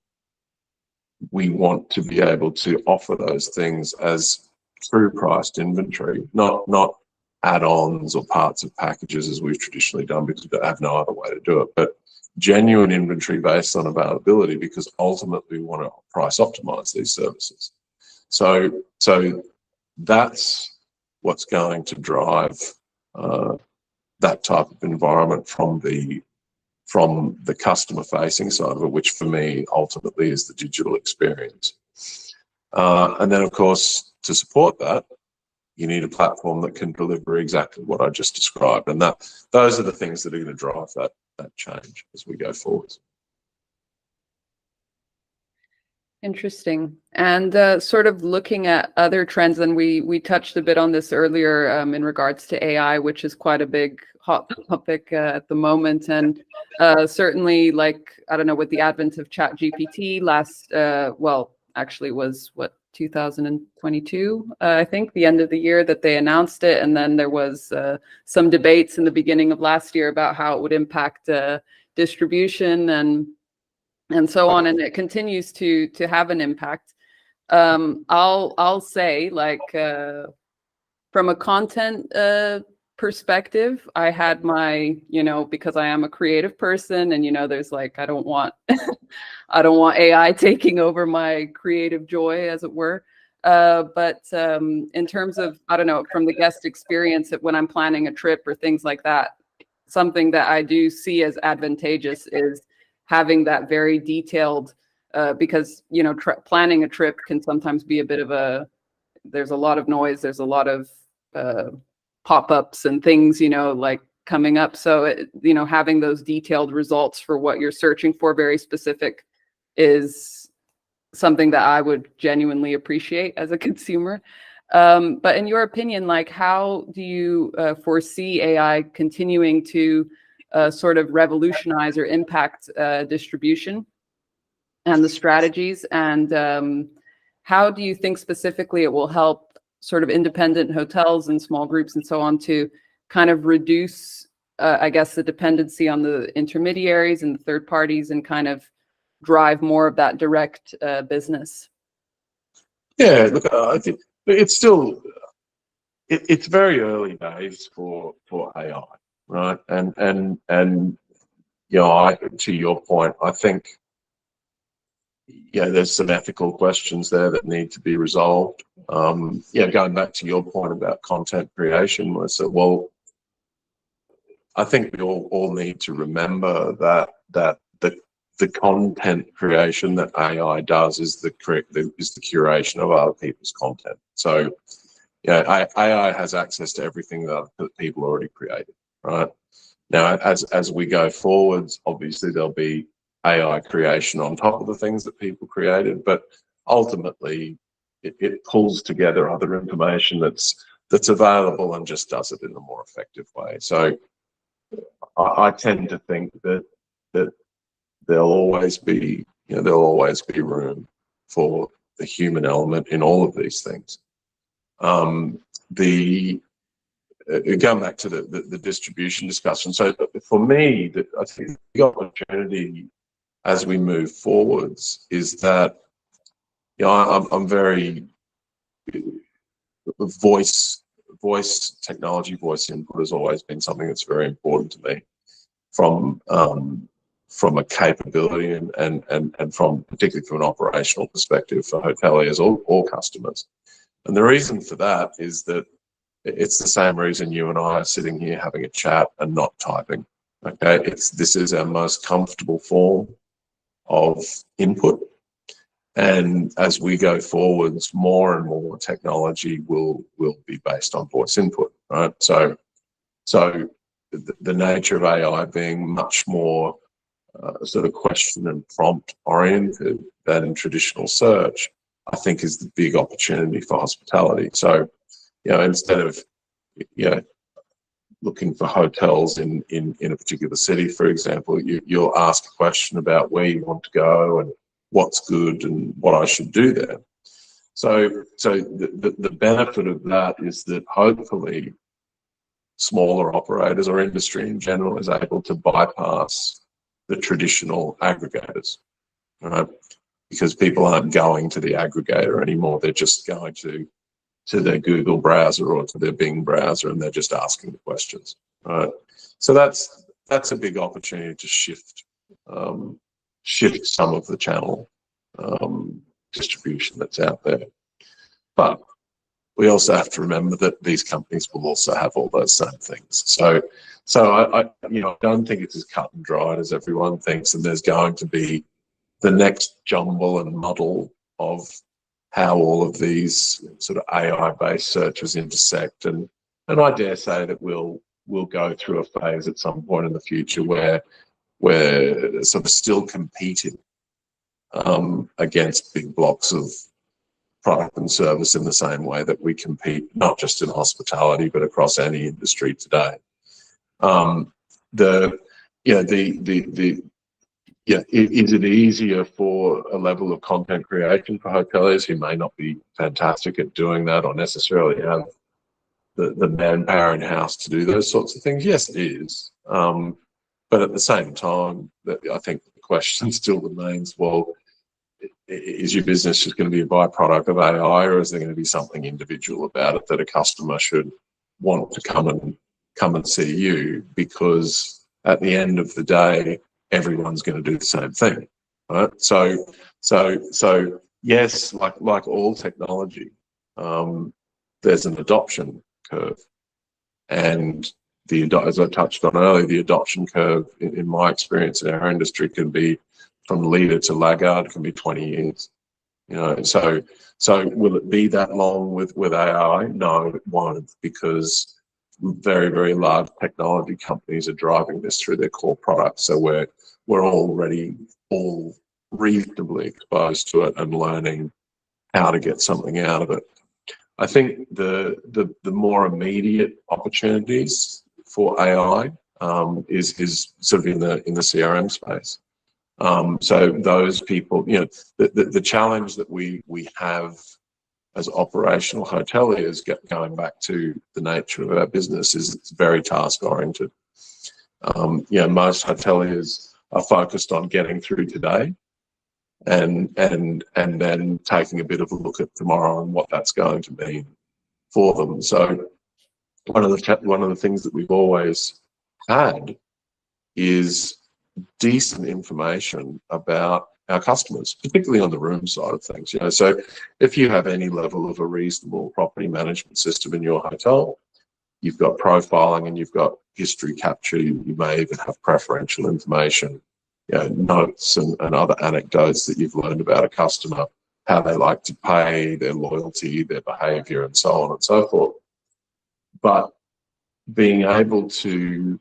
we want to be able to offer those things as true priced inventory, not add-ons or parts of packages as we've traditionally done, because we have no other way to do it, but genuine inventory based on availability, because ultimately we want to price optimize these services. So that's what's going to drive that type of environment from the customer facing side of it, which for me ultimately is the digital experience. And then of course, to support that, you need a platform that can deliver exactly what I just described. And those are the things that are going to drive that change as we go forward. Interesting. And sort of looking at other trends, and we touched a bit on this earlier in regards to AI, which is quite a big hot topic at the moment. And certainly, like, I don't know, with the advent of ChatGPT actually was 2022, I think, the end of the year that they announced it. And then there was some debates in the beginning of last year about how it would impact distribution and so on, and it continues to have an impact. I'll say, like, from a content perspective, I had my, because I am a creative person, and there's like, I don't want AI taking over my creative joy, as it were. But in terms of, I don't know, from the guest experience, when I'm planning a trip or things like that, something that I do see as advantageous is having that very detailed, because planning a trip can sometimes be a bit of there's a lot of noise, there's a lot of pop-ups and things like coming up. So having those detailed results for what you're searching for, very specific, is something that I would genuinely appreciate as a consumer. But in your opinion, like, how do you foresee AI continuing to sort of revolutionize or impact distribution and the strategies? And how do you think specifically it will help sort of independent hotels and small groups and so on to kind of reduce, I guess, the dependency on the intermediaries and the third parties and kind of drive more of that direct business? Yeah, look, I think it's still, it's very early days for AI, right? And you know, to your point, I think, yeah, there's some ethical questions there that need to be resolved. Yeah, going back to your point about content creation, I said, well, I think we all need to remember that the content creation that AI does is the curation of other people's content. So, yeah, AI has access to everything that people already created, right? Now, as we go forwards, obviously there'll be AI creation on top of the things that people created, but ultimately it pulls together other information that's available and just does it in a more effective way. So I tend to think that there'll always be room for the human element in all of these things. Going back to the distribution discussion, so for me, I think the opportunity as we move forwards is that, you know, I'm very voice technology, voice input has always been something that's very important to me from a capability and from particularly from an operational perspective for hoteliers or customers. And the reason for that is that it's the same reason you and I are sitting here having a chat and not typing. Okay, this is our most comfortable form of input, and as we go forwards, more and more technology will be based on voice input, right? So the nature of AI being much more sort of question and prompt oriented than in traditional search, I think is the big opportunity for hospitality. So, you know, instead of, you know, looking for hotels in a particular city, for example, you'll ask a question about where you want to go and what's good and what I should do there. So the benefit of that is that hopefully smaller operators or industry in general is able to bypass the traditional aggregators, right? Because people aren't going to the aggregator anymore. They're just going to their Google browser or to their Bing browser, and they're just asking the questions, right? So that's a big opportunity to shift some of the channel distribution that's out there. But we also have to remember that these companies will also have all those same things. So I you know, I don't think it's as cut and dried as everyone thinks, and there's going to be the next jumble and muddle of how all of these sort of AI-based searches intersect, and I dare say that we'll go through a phase at some point in the future where we're sort of still competing against big blocks of product and service in the same way that we compete not just in hospitality but across any industry today. Is it easier for a level of content creation for hoteliers who may not be fantastic at doing that or necessarily have the manpower in house to do those sorts of things? Yes, it is. But at the same time, I think the question still remains, well, is your business just going to be a byproduct of AI, or is there going to be something individual about it that a customer should want to come and see you? Because at the end of the day, everyone's going to do the same thing, right? So yes, like all technology, there's an adoption curve, and as I touched on earlier, the adoption curve, in my experience in our industry, can be from leader to laggard, can be 20 years. You know, so will it be that long with AI? No, it won't, because very, very large technology companies are driving this through their core products. So we're already all reasonably exposed to it and learning how to get something out of it. I think the more immediate opportunities for AI is sort of in the CRM space. So those people, the challenge that we have as operational hoteliers, going back to the nature of our business, is it's very task oriented. Most hoteliers are focused on getting through today, and then taking a bit of a look at tomorrow and what that's going to mean for them. So one of the things that we've always had is decent information about our customers, particularly on the room side of things. So if you have any level of a reasonable property management system in your hotel, you've got profiling and you've got history capture. You may even have preferential information, notes and other anecdotes that you've learned about a customer, how they like to pay, their loyalty, their behaviour, and so on and so forth. But being able to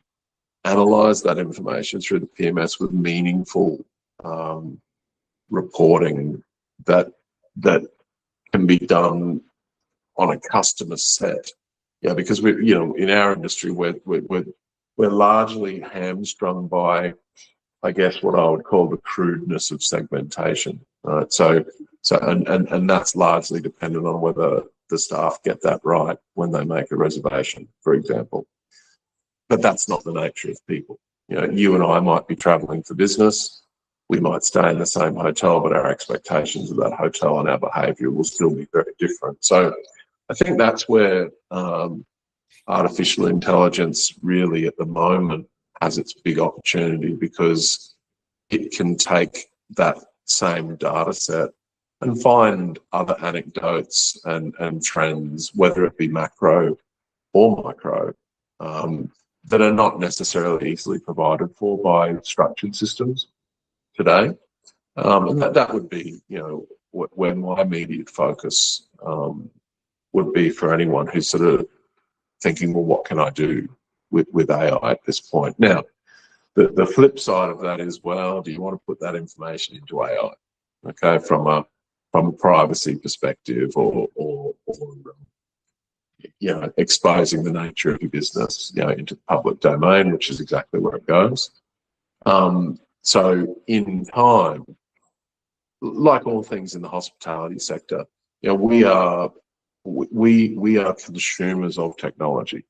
analyse that information through the PMS with meaningful reporting that can be done on a customer set, because we, in our industry, we're largely hamstrung by, I guess, what I would call the crudeness of segmentation, right? So that's largely dependent on whether the staff get that right when they make a reservation, for example. But that's not the nature of people. You and I might be traveling for business. We might stay in the same hotel, but our expectations of that hotel and our behaviour will still be very different. So I think that's where artificial intelligence really at the moment has its big opportunity, because it can take that same data set and find other anecdotes and trends, whether it be macro or micro, that are not necessarily easily provided for by structured systems today. And that would be, where my immediate focus would be for anyone who's sort of thinking, well, what can I do with AI at this point? Now, the flip side of that is, well, do you want to put that information into AI? Okay, from a privacy perspective, or exposing the nature of your business, into the public domain, which is exactly where it goes. So in time, like all things in the hospitality sector, we are consumers of technology.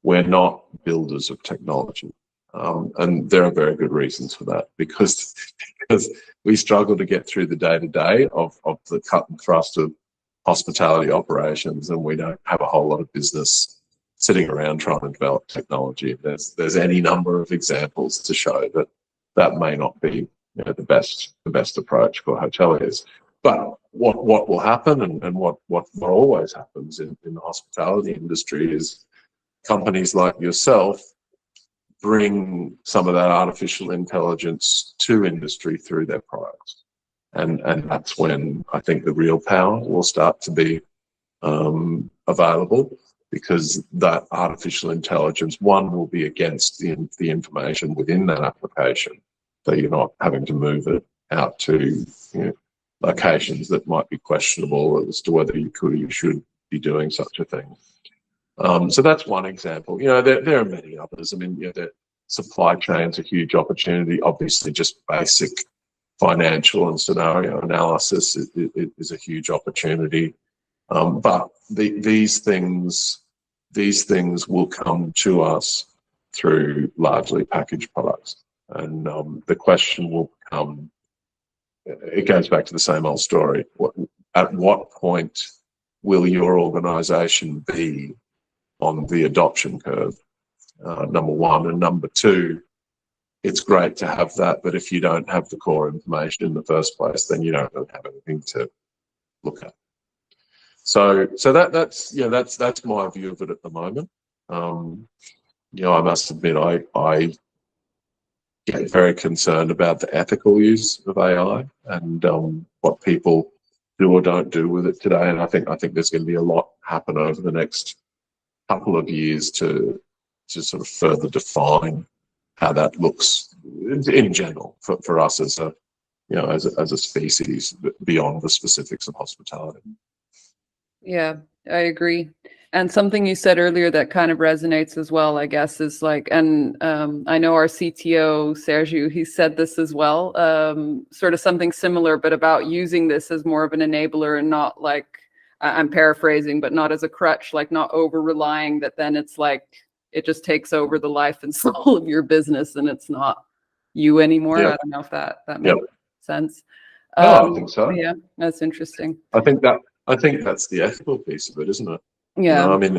We're not builders of technology, and there are very good reasons for that, because we struggle to get through the day-to-day of the cut and thrust of hospitality operations, and we don't have a whole lot of business sitting around trying to develop technology. There's any number of examples to show that may not be the best approach for hoteliers. But what will happen, and what always happens in the hospitality industry, is companies like yourself bring some of that artificial intelligence to industry through their products. And that's when I think the real power will start to be available, because that artificial intelligence, one, will be against the information within that application, so you're not having to move it out to locations that might be questionable as to whether you could or you should be doing such a thing. So that's one example. There are many others. I mean, the supply chain's a huge opportunity. Obviously, just basic financial and scenario analysis is a huge opportunity. But these things will come to us through largely packaged products. And the question will become, it goes back to the same old story. At what point will your organisation be on the adoption curve? Number one. And number two, it's great to have that, but if you don't have the core information in the first place, then you don't really have anything to look at. So that's my view of it at the moment. I must admit, I get very concerned about the ethical use of AI and what people do or don't do with it today. And I think there's going to be a lot happen over the next couple of years to sort of further define how that looks in general for us as a species, beyond the specifics of hospitality. Yeah, I agree. And something you said earlier that kind of resonates as well, I guess, is like, and I know our CTO, Sergio, he said this as well, sort of something similar, but about using this as more of an enabler and not like, I'm paraphrasing, but not as a crutch, like not over relying that then it's like, it just takes over the life and soul of your business and it's not you anymore. Yeah. I don't know if that Yeah. makes sense. No, I think so. Yeah, that's interesting. I think that's the ethical piece of it, isn't it? Yeah. I mean,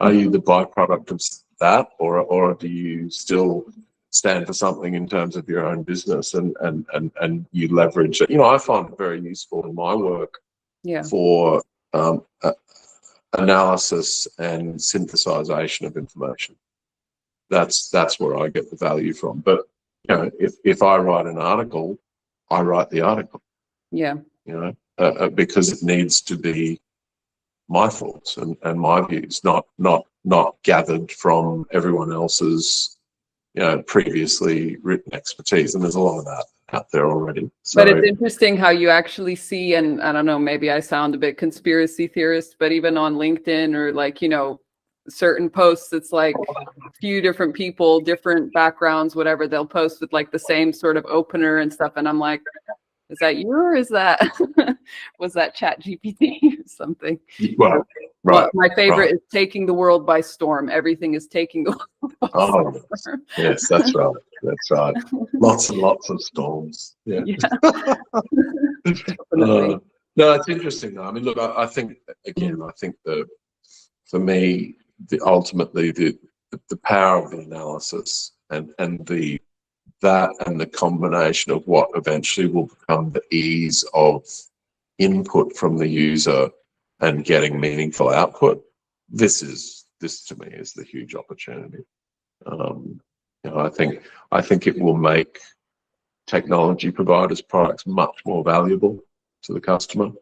are you the byproduct of that, or do you still stand for something in terms of your own business and you leverage it? I find it very useful in my work for analysis and synthesization of information. That's where I get the value from. But if I write an article, I write the article. Yeah. Because it needs to be my thoughts and my views, not gathered from everyone else's previously written expertise. And there's a lot of that out there already. So, but it's interesting how you actually see, and I don't know, maybe I sound a bit conspiracy theorist, but even on LinkedIn or like, certain posts, it's like a few different people, different backgrounds, whatever, they'll post with like the same sort of opener and stuff. And I'm like, is that you or is that was that ChatGPT or something? Well, right. My favorite is taking the world by storm. Everything is taking the world by storm. Yes, that's right. That's right. Lots and lots of storms. Yeah. No, it's interesting though. I mean, look, I think for me, ultimately the power of the analysis and the combination of what eventually will become the ease of input from the user and getting meaningful output. This to me is the huge opportunity. I think it will make technology providers' products much more valuable to the customer,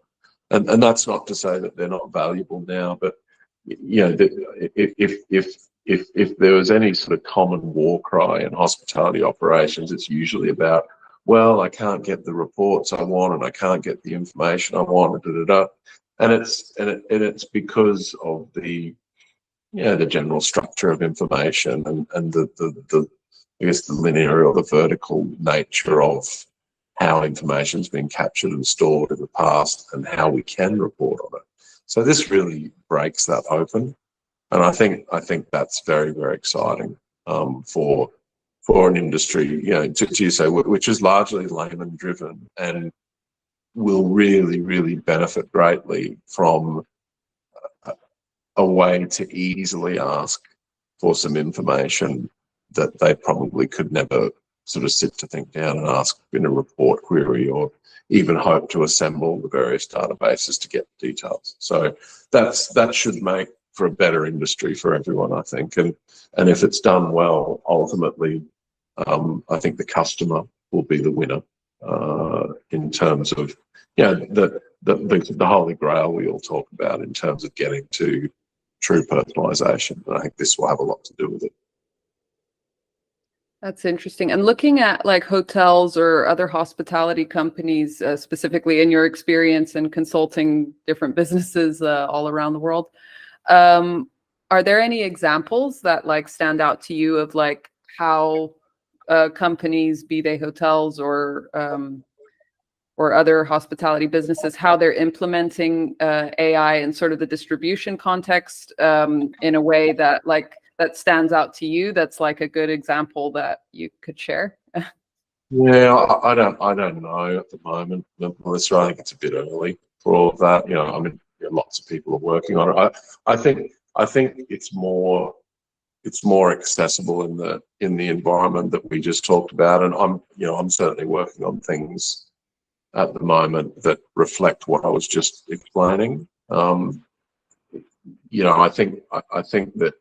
and that's not to say that they're not valuable now, but if there was any sort of common war cry in hospitality operations, it's usually about, well, I can't get the reports I want and I can't get the information I want, and it's because of the general structure of information and the I guess the linear or the vertical nature of how information's been captured and stored in the past and how we can report on it. So this really breaks that open. And I think that's very, very exciting for an industry, to you say, which is largely layman driven and will really, really benefit greatly from a way to easily ask for some information that they probably could never sort of sit to think down and ask in a report query or even hope to assemble the various databases to get details. So that should make for a better industry for everyone, I think. And if it's done well, ultimately, I think the customer will be the winner in terms of, the holy grail we all talk about in terms of getting to true personalization. And I think this will have a lot to do with it. That's interesting. And looking at like hotels or other hospitality companies, specifically in your experience in consulting different businesses all around the world, are there any examples that like stand out to you of like how companies, be they hotels or other hospitality businesses, how they're implementing AI in sort of the distribution context in a way that like that stands out to you? That's like a good example that you could share. Yeah, I don't know at the moment, Melissa. I think it's a bit early for all of that. I mean, lots of people are working on it. I think it's more accessible in the environment that we just talked about, and I'm certainly working on things at the moment that reflect what I was just explaining. I think that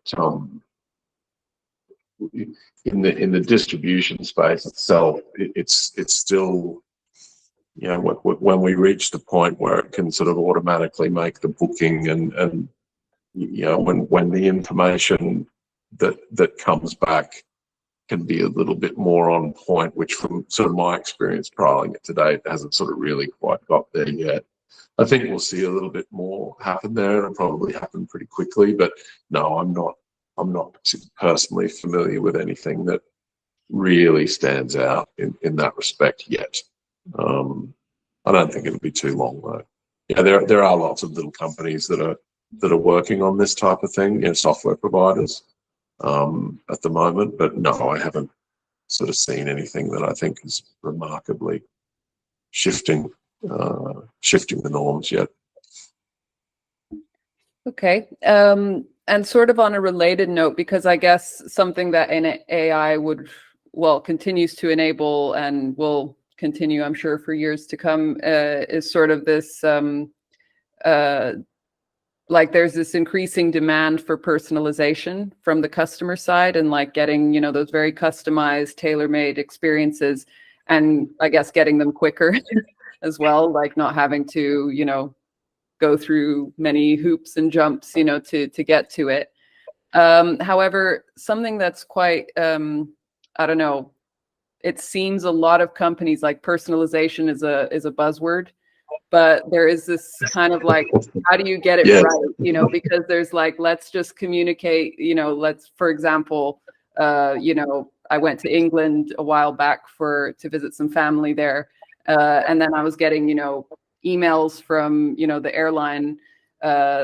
in the distribution space itself, it's still, when we reach the point where it can sort of automatically make the booking and when the information that comes back can be a little bit more on point, which from sort of my experience trialing it today, it hasn't sort of really quite got there yet. I think we'll see a little bit more happen there. It'll probably happen pretty quickly, but no, I'm not personally familiar with anything that really stands out in that respect yet. I don't think it'll be too long though. Yeah, there are lots of little companies that are working on this type of thing, software providers at the moment, but no, I haven't sort of seen anything that I think is remarkably shifting the norms yet. Okay. And sort of on a related note, because I guess something that AI continues to enable and will continue, I'm sure, for years to come, is sort of this, like there's this increasing demand for personalization from the customer side and like getting, those very customized, tailor-made experiences, and I guess getting them quicker as well, like not having to, go through many hoops and jumps, to get to it. However, something that's quite, I don't know, it seems a lot of companies, like personalization is a buzzword, but there is this kind of like, how do you get it right? Because there's like, let's just communicate, for example, I went to England a while back to visit some family there. And then I was getting, emails from, the airline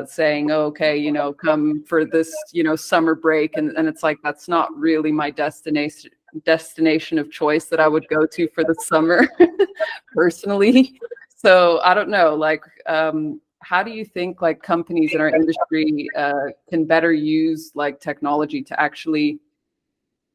saying, oh, okay, come for this, summer break. And it's like, that's not really my destination of choice that I would go to for the summer personally. So I don't know, like, how do you think like companies in our industry can better use like technology to actually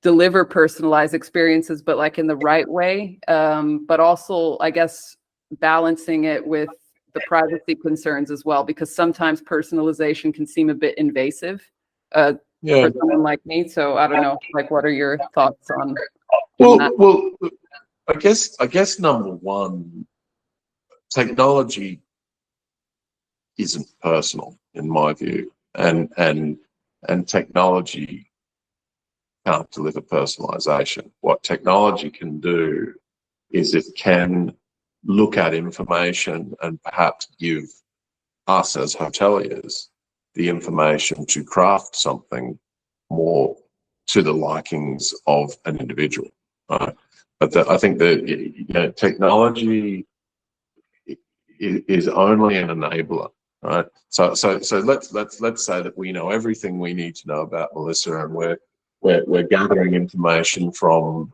deliver personalized experiences, but like in the right way, but also, I guess, balancing it with the privacy concerns as well, because sometimes personalization can seem a bit invasive for someone like me. So I don't know, like, what are your thoughts on that? Well, I guess number one, technology isn't personal in my view, and technology can't deliver personalization. What technology can do is it can look at information and perhaps give us as hoteliers the information to craft something more to the likings of an individual, right? But I think that technology is only an enabler, right? So let's say that we know everything we need to know about Melissa, and we're gathering information from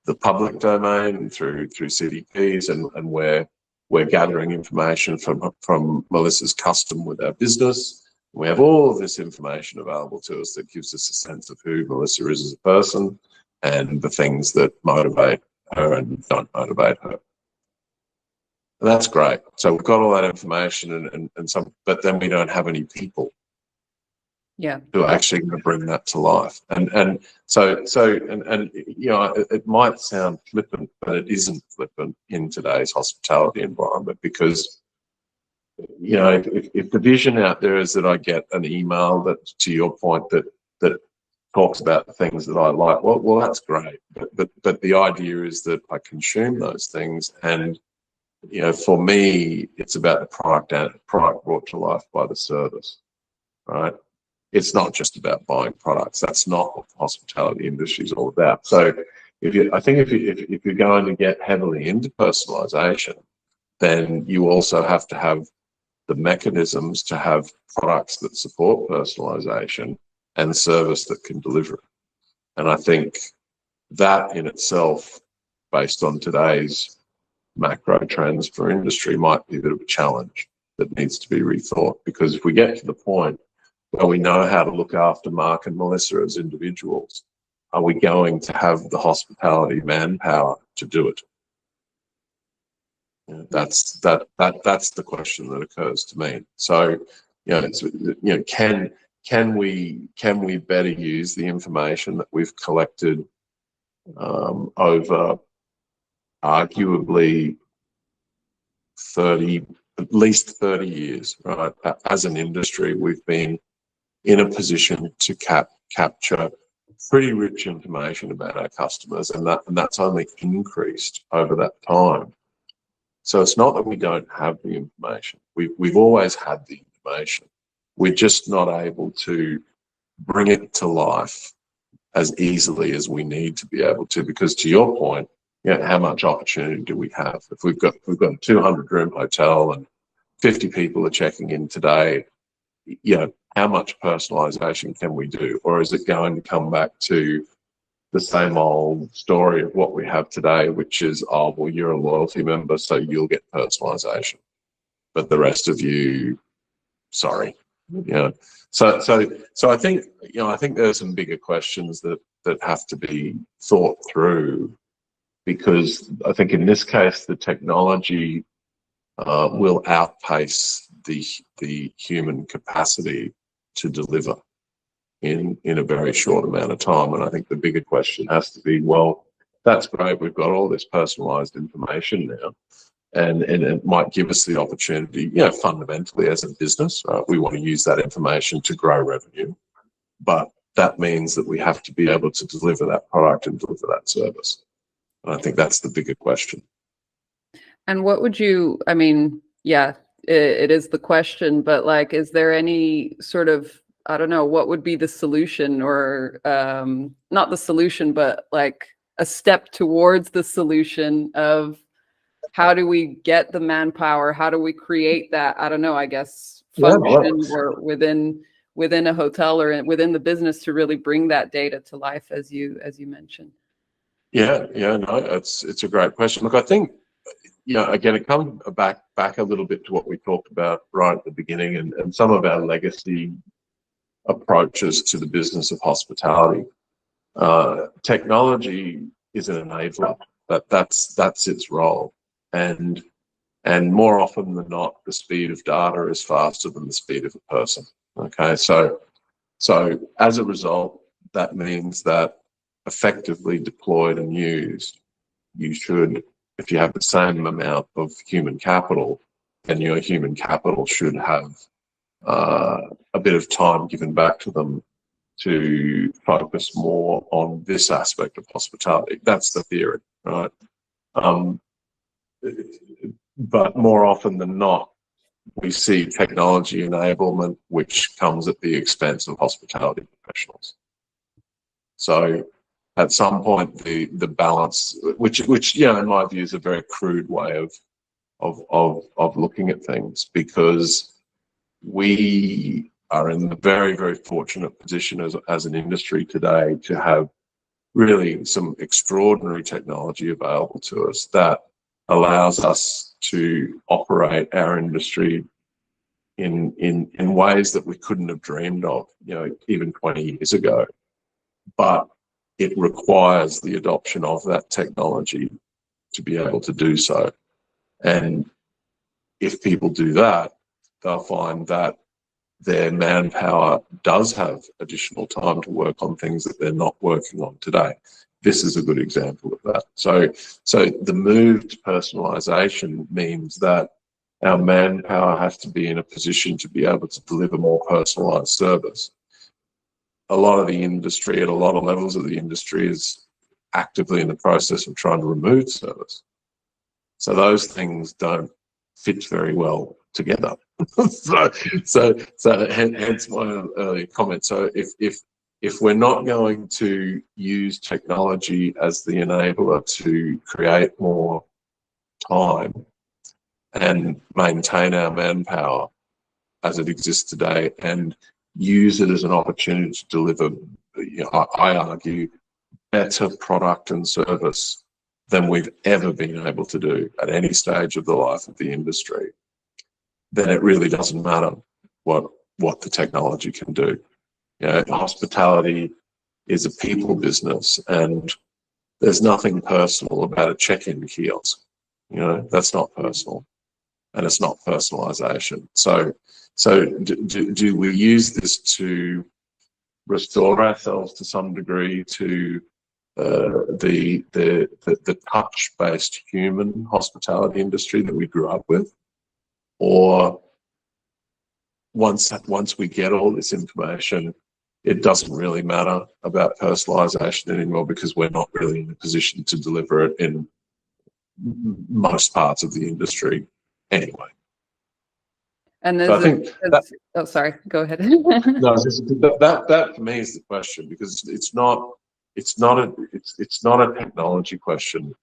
the public domain through CDPs, and we're gathering information from Melissa's custom with our business. We have all of this information available to us that gives us a sense of who Melissa is as a person and the things that motivate her and don't motivate her. And that's great. So we've got all that information and some, but then we don't have any people who are actually going to bring that to life. And so it might sound flippant, but it isn't flippant in today's hospitality environment, because if the vision out there is that I get an email that, to your point, that talks about the things that I like, well that's great. But the idea is that I consume those things, and for me, it's about the product brought to life by the service, right? It's not just about buying products. That's not what the hospitality industry is all about. So if you're going to get heavily into personalization, then you also have to have the mechanisms to have products that support personalization and service that can deliver it. And I think that in itself, based on today's macro trends for industry, might be a bit of a challenge that needs to be rethought. Because if we get to the point where we know how to look after Mark and Melissa as individuals, are we going to have the hospitality manpower to do it? That's the question that occurs to me. So, can we better use the information that we've collected over arguably at least 30 years, right? As an industry, we've been in a position to capture pretty rich information about our customers, and that's only increased over that time. So it's not that we don't have the information. We've always had the information. We're just not able to bring it to life as easily as we need to be able to, because to your point, how much opportunity do we have? If we've got a 200-room hotel and 50 people are checking in today, how much personalization can we do? Or is it going to come back to the same old story of what we have today, which is, oh, well, you're a loyalty member, so you'll get personalization, but the rest of you, sorry. So I think, I think there's some bigger questions that have to be thought through, because I think in this case, the technology will outpace the human capacity to deliver in a very short amount of time. And I think the bigger question has to be, well, that's great, we've got all this personalized information now, and it might give us the opportunity, fundamentally as a business, we want to use that information to grow revenue, but that means that we have to be able to deliver that product and deliver that service. And I think that's the bigger question. And what would you, I mean, it is the question, but like, is there any sort of, I don't know, what would be the solution, or not the solution, but like a step towards the solution of how do we get the manpower? How do we create that, I don't know, I guess, function or within a hotel or within the business to really bring that data to life, as you mentioned? No, it's a great question. Look, I think, again, it comes back a little bit to what we talked about right at the beginning, and some of our legacy approaches to the business of hospitality. Technology is an enabler, that's its role, and more often than not, the speed of data is faster than the speed of a person. Okay, so as a result, that means that effectively deployed and used, you should, if you have the same amount of human capital, then your human capital should have a bit of time given back to them to focus more on this aspect of hospitality. That's the theory, right? But more often than not, we see technology enablement which comes at the expense of hospitality professionals. So at some point, the balance, which in my view is a very crude way of looking at things, because we are in the very, very fortunate position as an industry today to have really some extraordinary technology available to us that allows us to operate our industry in ways that we couldn't have dreamed of, even 20 years ago. But it requires the adoption of that technology to be able to do so. And if people do that, they'll find that their manpower does have additional time to work on things that they're not working on today. This is a good example of that. So the move to personalization means that our manpower has to be in a position to be able to deliver more personalized service. A lot of the industry, at a lot of levels of the industry, is actively in the process of trying to remove service. So those things don't fit very well together. so hence my earlier comment. So if we're not going to use technology as the enabler to create more time and maintain our manpower as it exists today, and use it as an opportunity to deliver, I argue, better product and service than we've ever been able to do at any stage of the life of the industry, then it really doesn't matter what the technology can do. Hospitality is a people business, and there's nothing personal about a check-in kiosk. That's not personal, and it's not personalization. So do we use this to restore ourselves to some degree to the touch-based human hospitality industry that we grew up with? Or once we get all this information, it doesn't really matter about personalization anymore, because we're not really in a position to deliver it in most parts of the industry anyway. And So I think oh, sorry, go ahead. no, that for me is the question, because it's not a technology question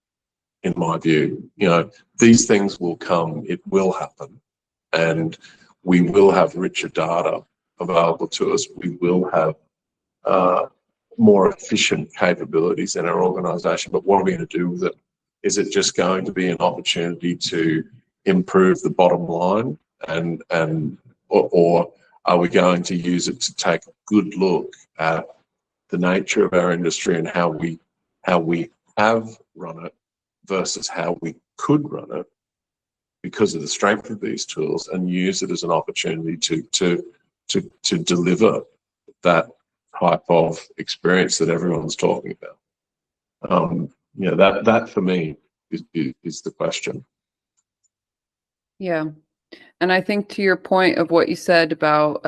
in my view. You know, these things will come, it will happen, and we will have richer data available to us. We will have more efficient capabilities in our organisation. But what are we going to do with it? Is it just going to be an opportunity to improve the bottom line, or are we going to use it to take a good look at the nature of our industry and how we have run it versus how we could run it because of the strength of these tools, and use it as an opportunity to deliver that type of experience that everyone's talking about. You know, that for me is the question. Yeah. And I think to your point of what you said about,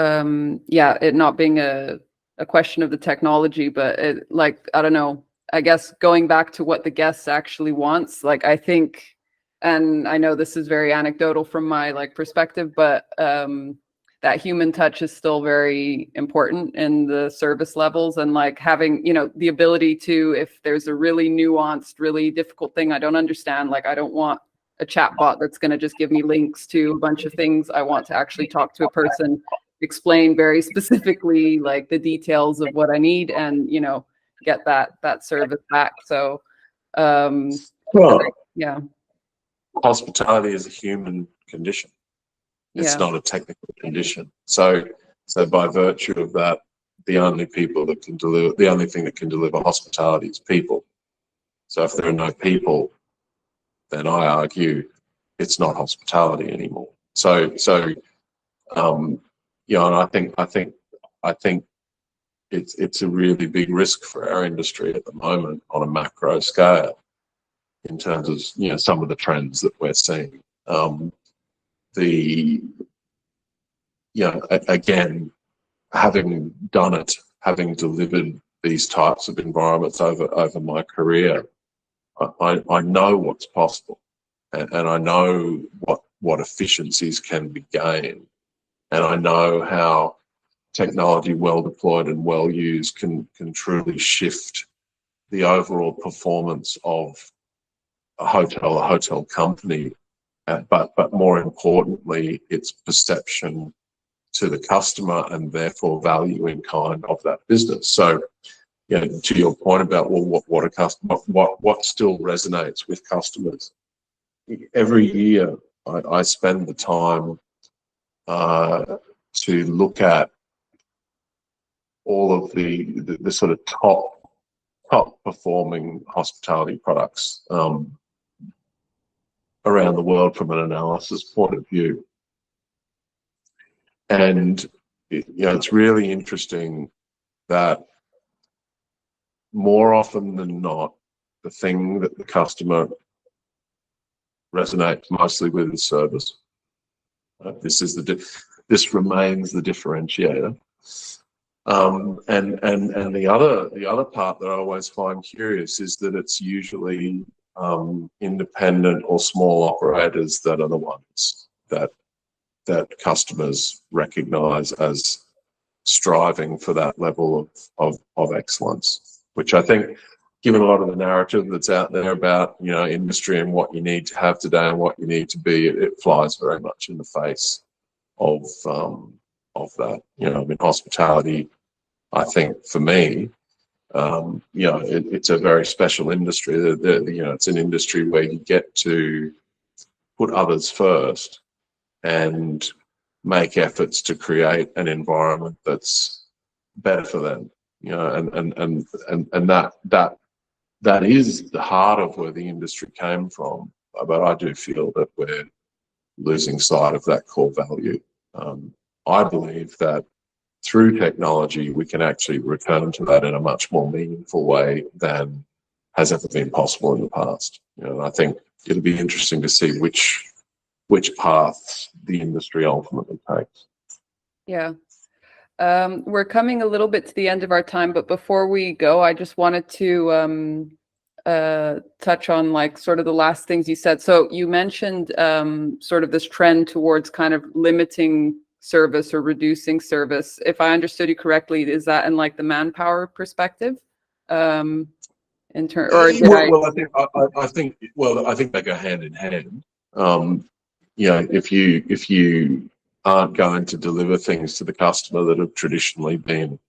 yeah, it not being a question of the technology, but it, like, I don't know, I guess going back to what the guest actually wants, like, I think, and I know this is very anecdotal from my like perspective, but that human touch is still very important in the service levels, and like having, you know, the ability to, if there's a really nuanced, really difficult thing I don't understand, like I don't want a chat bot that's going to just give me links to a bunch of things. I want to actually talk to a person, explain very specifically like the details of what I need, and, you know, get that service back. So Well, yeah, hospitality is a human condition. It's not a technical condition. So by virtue of that, the only thing that can deliver hospitality is people. So if there are no people, then I argue it's not hospitality anymore. So you know, and I think it's a really big risk for our industry at the moment on a macro scale in terms of, you know, some of the trends that we're seeing. You know, again, having done it, having delivered these types of environments over my career, I know what's possible, and I know what efficiencies can be gained, and I know how technology well deployed and well used can truly shift the overall performance of a hotel company, but more importantly, its perception to the customer and therefore value in kind of that business. So, you know, to your point about, well, what still resonates with customers. Every year, I spend the time to look at all of the sort of top performing hospitality products around the world from an analysis point of view. And you know, it's really interesting that more often than not, the thing that the customer resonates mostly with is service. This remains the differentiator. And the other part that I always find curious is that it's usually independent or small operators that are the ones that customers recognise as striving for that level of excellence, which I think, given a lot of the narrative that's out there about, you know, industry and what you need to have today and what you need to be, it flies very much in the face of that. You know, I mean, hospitality, I think for me, you know, it's a very special industry. You know, it's an industry where you get to put others first and make efforts to create an environment that's better for them. You know, and that is the heart of where the industry came from. But I do feel that we're losing sight of that core value. I believe that through technology, we can actually return to that in a much more meaningful way than has ever been possible in the past. You know, and I think it'll be interesting to see which paths the industry ultimately takes. Yeah. We're coming a little bit to the end of our time, but before we go, I just wanted to touch on like sort of the last things you said. So you mentioned sort of this trend towards kind of limiting service or reducing service. If I understood you correctly, is that in like the manpower perspective? In turn, or did well, I think they go hand in hand. If you aren't going to deliver things to the customer that have traditionally been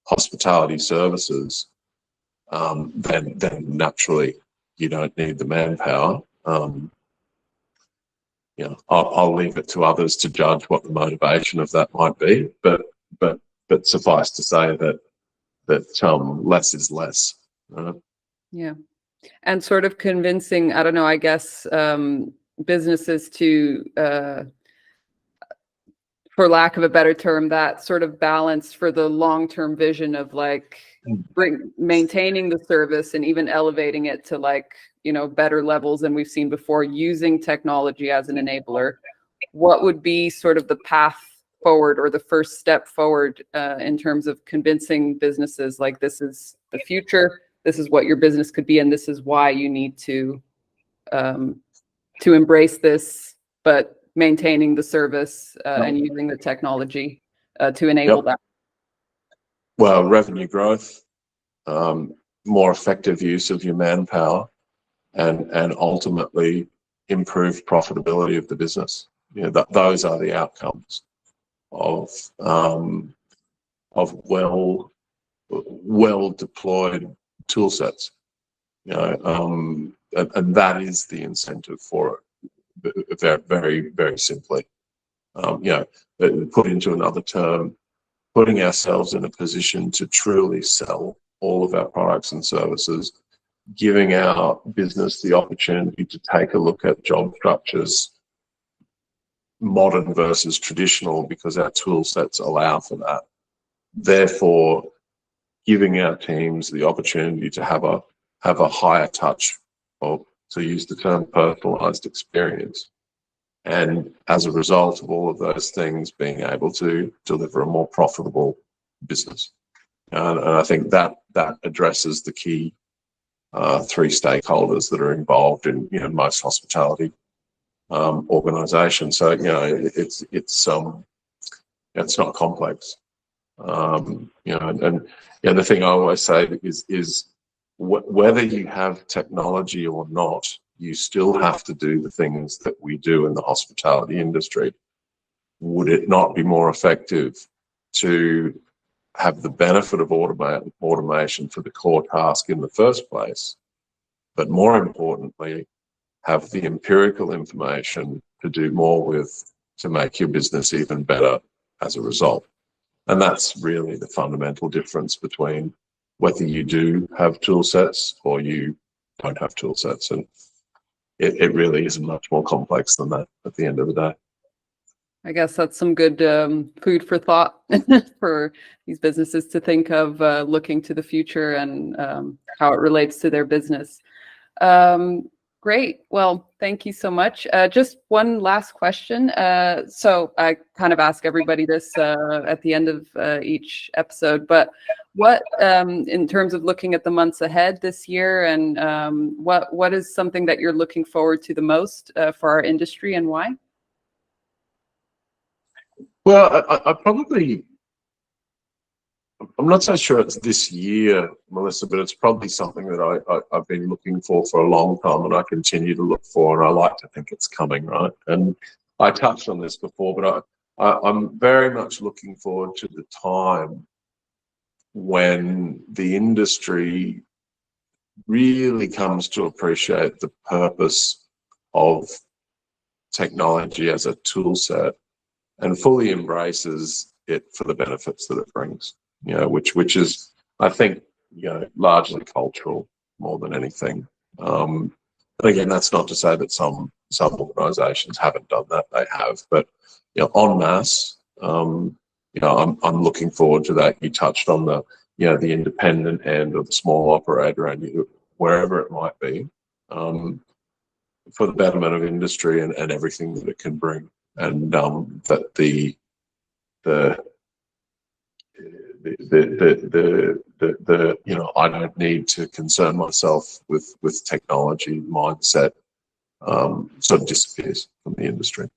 hospitality services, then naturally you don't need the manpower. I'll leave it to others to judge what the motivation of that might be, but suffice to say that less is less. Yeah. And sort of convincing, I don't know, I guess, businesses to, for lack of a better term, that sort of balance for the long-term vision of like maintaining the service and even elevating it to like, better levels than we've seen before, using technology as an enabler. What would be sort of the path forward or the first step forward in terms of convincing businesses like this is the future, this is what your business could be, and this is why you need to embrace this, but maintaining the service and using the technology to enable that? Well, revenue growth, more effective use of your manpower, and ultimately improved profitability of the business. Those are the outcomes of well deployed tool sets. And that is the incentive for it. Very, very, very simply. Put into another term, putting ourselves in a position to truly sell all of our products and services, giving our business the opportunity to take a look at job structures, modern versus traditional, because our tool sets allow for that. Therefore, giving our teams the opportunity to have a higher touch, or to use the term personalized experience. And as a result of all of those things, being able to deliver a more profitable business. And I think that addresses the key three stakeholders that are involved in most hospitality organizations. So it's not complex. And the thing I always say is whether you have technology or not, you still have to do the things that we do in the hospitality industry. Would it not be more effective to have the benefit of automation for the core task in the first place, but more importantly, have the empirical information to do more with, to make your business even better as a result? And that's really the fundamental difference between whether you do have tool sets or you don't have tool sets. And it really isn't much more complex than that at the end of the day. I guess that's some good food for thought for these businesses to think of, looking to the future and how it relates to their business. Great. Well, thank you so much. Just one last question. So I kind of ask everybody this at the end of each episode, but what, in terms of looking at the months ahead this year, and what is something that you're looking forward to the most for our industry, and why? Well, I'm not so sure it's this year, Melissa, but it's probably something that I've been looking for a long time, and I continue to look for, and I like to think it's coming, right? And I touched on this before, but I'm very much looking forward to the time when the industry really comes to appreciate the purpose of technology as a tool set and fully embraces it for the benefits that it brings. Which is, I think, largely cultural more than anything. And again, that's not to say that some organisations haven't done that; they have. But en masse, I'm looking forward to that. You touched on the the independent end or the small operator and wherever it might be, for the betterment of industry and everything that it can bring, and that the I don't need to concern myself with technology mindset sort of disappears from the industry.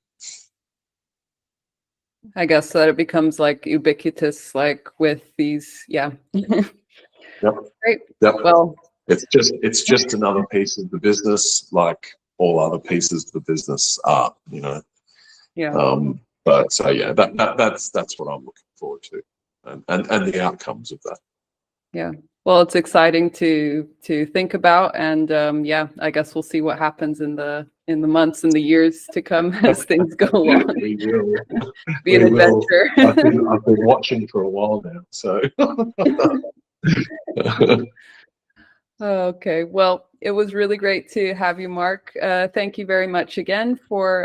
I guess that it becomes like ubiquitous, like with these, yeah. Yep. Great. Yep. Well, it's just another piece of the business, like all other pieces of the business are, you know. yeah. But so yeah, that's what I'm looking forward to, and the outcomes of that. Yeah. Well, it's exciting to think about, and yeah, I guess we'll see what happens in the months and the years to come as things go along. We will. Be an adventure. I've been watching for a while now, so. Okay, well, it was really great to have you, Mark. Thank you very much again for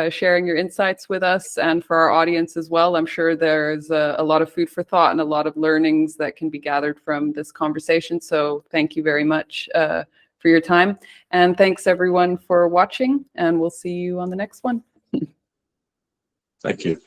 sharing your insights with us and for our audience as well. I'm sure there's a lot of food for thought and a lot of learnings that can be gathered from this conversation. So thank you very much for your time. And thanks everyone for watching, and we'll see you on the next one. Thank you.